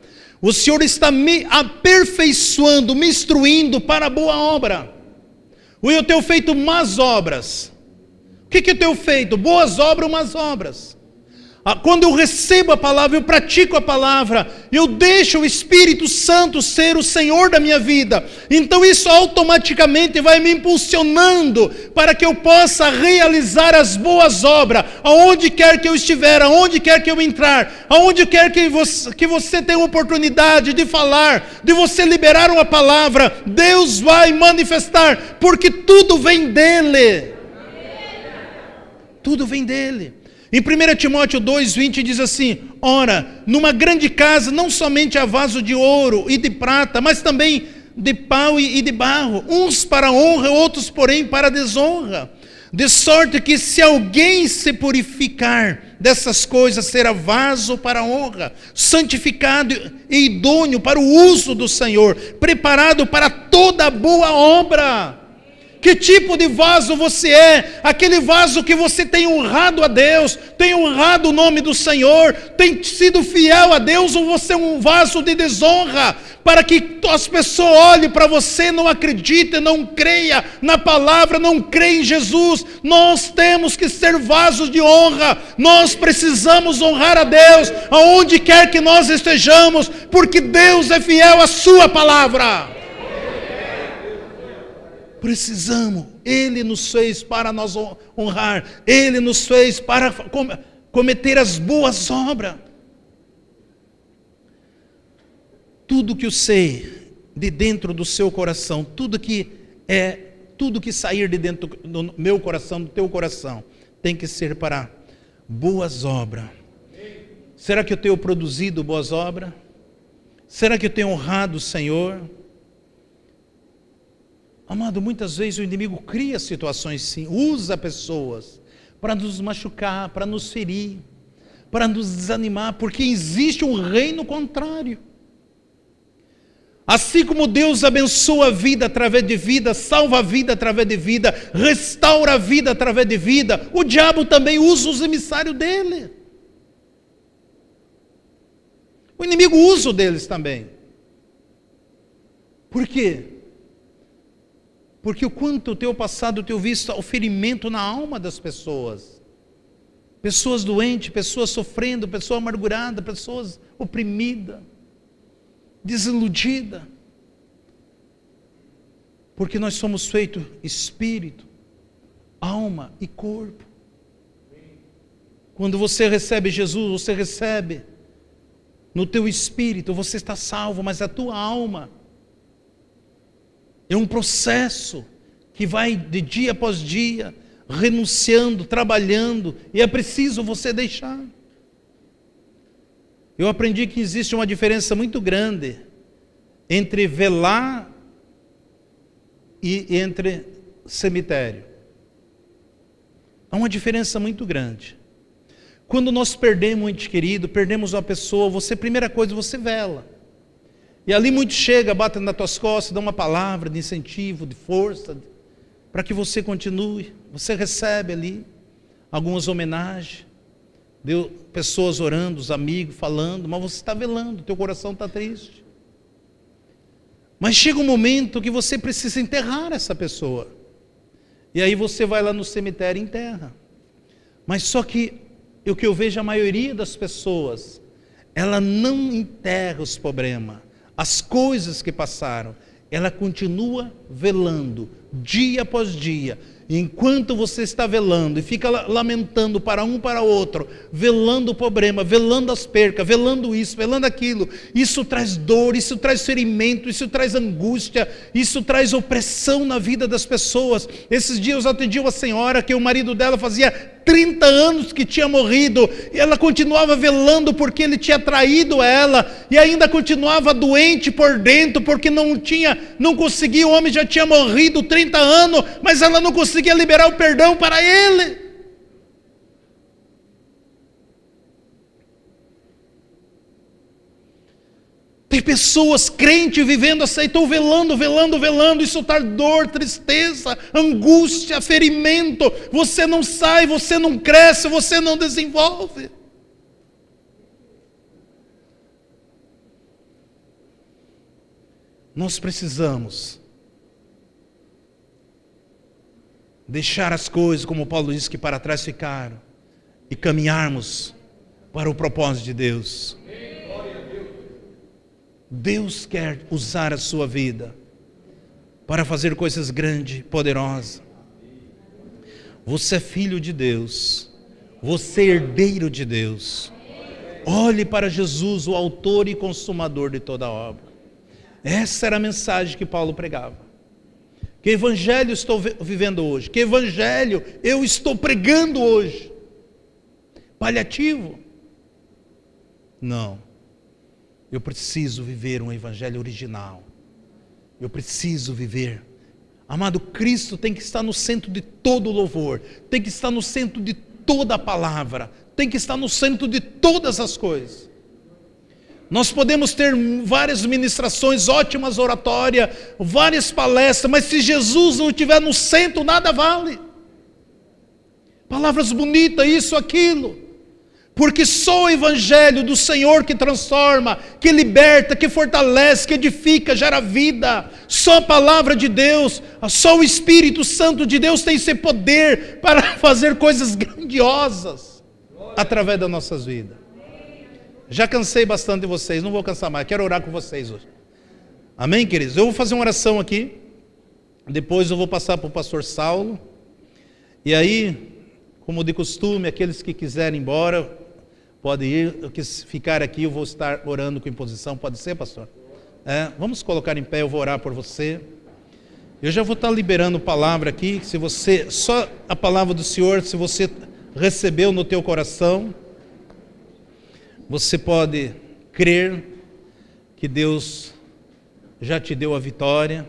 o Senhor está me aperfeiçoando, me instruindo para a boa obra. Ou eu tenho feito más obras? O que eu tenho feito? Boas obras ou más obras? Quando eu recebo a palavra, eu pratico a palavra, eu deixo o Espírito Santo ser o Senhor da minha vida, então isso automaticamente vai me impulsionando para que eu possa realizar as boas obras, aonde quer que eu estiver, aonde quer que eu entrar, aonde quer que você tenha oportunidade de falar, de você liberar uma palavra, Deus vai manifestar, porque tudo vem dEle. Tudo vem dEle. Em 1 Timóteo 2,20 diz assim, ora, numa grande casa não somente há vaso de ouro e de prata, mas também de pau e de barro, uns para honra, outros porém para desonra. De sorte que se alguém se purificar dessas coisas, será vaso para honra, santificado e idôneo para o uso do Senhor, preparado para toda boa obra. Que tipo de vaso você é? Aquele vaso que você tem honrado a Deus, tem honrado o nome do Senhor, tem sido fiel a Deus, ou você é um vaso de desonra, para que as pessoas olhem para você, não acreditem, não creia na palavra, não creia em Jesus. Nós temos que ser vasos de honra, nós precisamos honrar a Deus, aonde quer que nós estejamos, porque Deus é fiel à sua palavra. Precisamos, Ele nos fez para nós honrar, Ele nos fez para cometer as boas obras. Tudo que eu sei de dentro do seu coração, tudo que sair de dentro do meu coração, do teu coração, tem que ser para boas obras. Será que eu tenho produzido boas obras? Será que eu tenho honrado o Senhor? Amado, muitas vezes o inimigo cria situações sim, usa pessoas para nos machucar, para nos ferir, para nos desanimar, porque existe um reino contrário. Assim como Deus abençoa a vida através de vida, salva a vida através de vida, restaura a vida através de vida, o diabo também usa os emissários dele. O inimigo usa o deles também. Por quê? Porque o quanto o teu passado, o teu visto, o ferimento na alma das pessoas. Pessoas doentes, pessoas sofrendo, pessoas amarguradas, pessoas oprimidas, desiludidas. Porque nós somos feitos espírito, alma e corpo. Quando você recebe Jesus, você recebe no teu espírito, você está salvo, mas a tua alma é um processo que vai de dia após dia, renunciando, trabalhando, e é preciso você deixar. Eu aprendi que existe uma diferença muito grande entre velar e entre cemitério. Há uma diferença muito grande. Quando nós perdemos um ente querido, perdemos uma pessoa, primeira coisa, você vela. E ali muitos chegam, batem nas tuas costas, dão uma palavra de incentivo, de força, para que você continue. Você recebe ali algumas homenagens, pessoas orando, os amigos falando, mas você está velando, teu coração está triste. Mas chega um momento que você precisa enterrar essa pessoa. E aí você vai lá no cemitério e enterra. Mas só que o que eu vejo a maioria das pessoas, ela não enterra os problemas, as coisas que passaram, ela continua velando, dia após dia. Enquanto você está velando e fica lamentando para um para outro, velando o problema, velando as percas, velando isso, velando aquilo, isso traz dor, isso traz ferimento, isso traz angústia, isso traz opressão na vida das pessoas. Esses dias eu atendi uma senhora que o marido dela fazia 30 anos que tinha morrido, e ela continuava velando porque ele tinha traído ela, e ainda continuava doente por dentro, porque não conseguia, o homem já tinha morrido 30 anos, mas ela não conseguia liberar o perdão para ele. Tem pessoas crentes vivendo assim, estão velando, isso traz dor, tristeza, angústia, ferimento, você não sai, você não cresce, você não desenvolve. Nós precisamos deixar as coisas, como Paulo disse, que para trás ficaram, e caminharmos para o propósito de Deus. Deus quer usar a sua vida para fazer coisas grandes, poderosas. Você é filho de Deus, você é herdeiro de Deus. Olhe para Jesus, o autor e consumador de toda a obra. Essa era a mensagem que Paulo pregava. Que evangelho estou vivendo hoje? Que evangelho eu estou pregando hoje? Paliativo? Não. Eu preciso viver um evangelho original. Eu preciso viver. Amado, Cristo tem que estar no centro de todo louvor. Tem que estar no centro de toda a palavra. Tem que estar no centro de todas as coisas. Nós podemos ter várias ministrações, ótimas oratórias, várias palestras, mas se Jesus não estiver no centro, nada vale. Palavras bonitas, isso, aquilo. Porque só o Evangelho do Senhor que transforma, que liberta, que fortalece, que edifica, gera vida. Só a palavra de Deus, só o Espírito Santo de Deus tem esse poder para fazer coisas grandiosas através das nossas vidas. Já cansei bastante de vocês, não vou cansar mais, quero orar com vocês hoje. Amém, queridos? Eu vou fazer uma oração aqui, depois eu vou passar para o pastor Saulo, e aí, como de costume, aqueles que quiserem ir embora, podem ir, eu quis ficar aqui, eu vou estar orando com imposição, pode ser, pastor? Vamos colocar em pé, eu vou orar por você. Eu já vou estar liberando palavra aqui, se você, só a palavra do Senhor, se você recebeu no teu coração, você pode crer que Deus já te deu a vitória,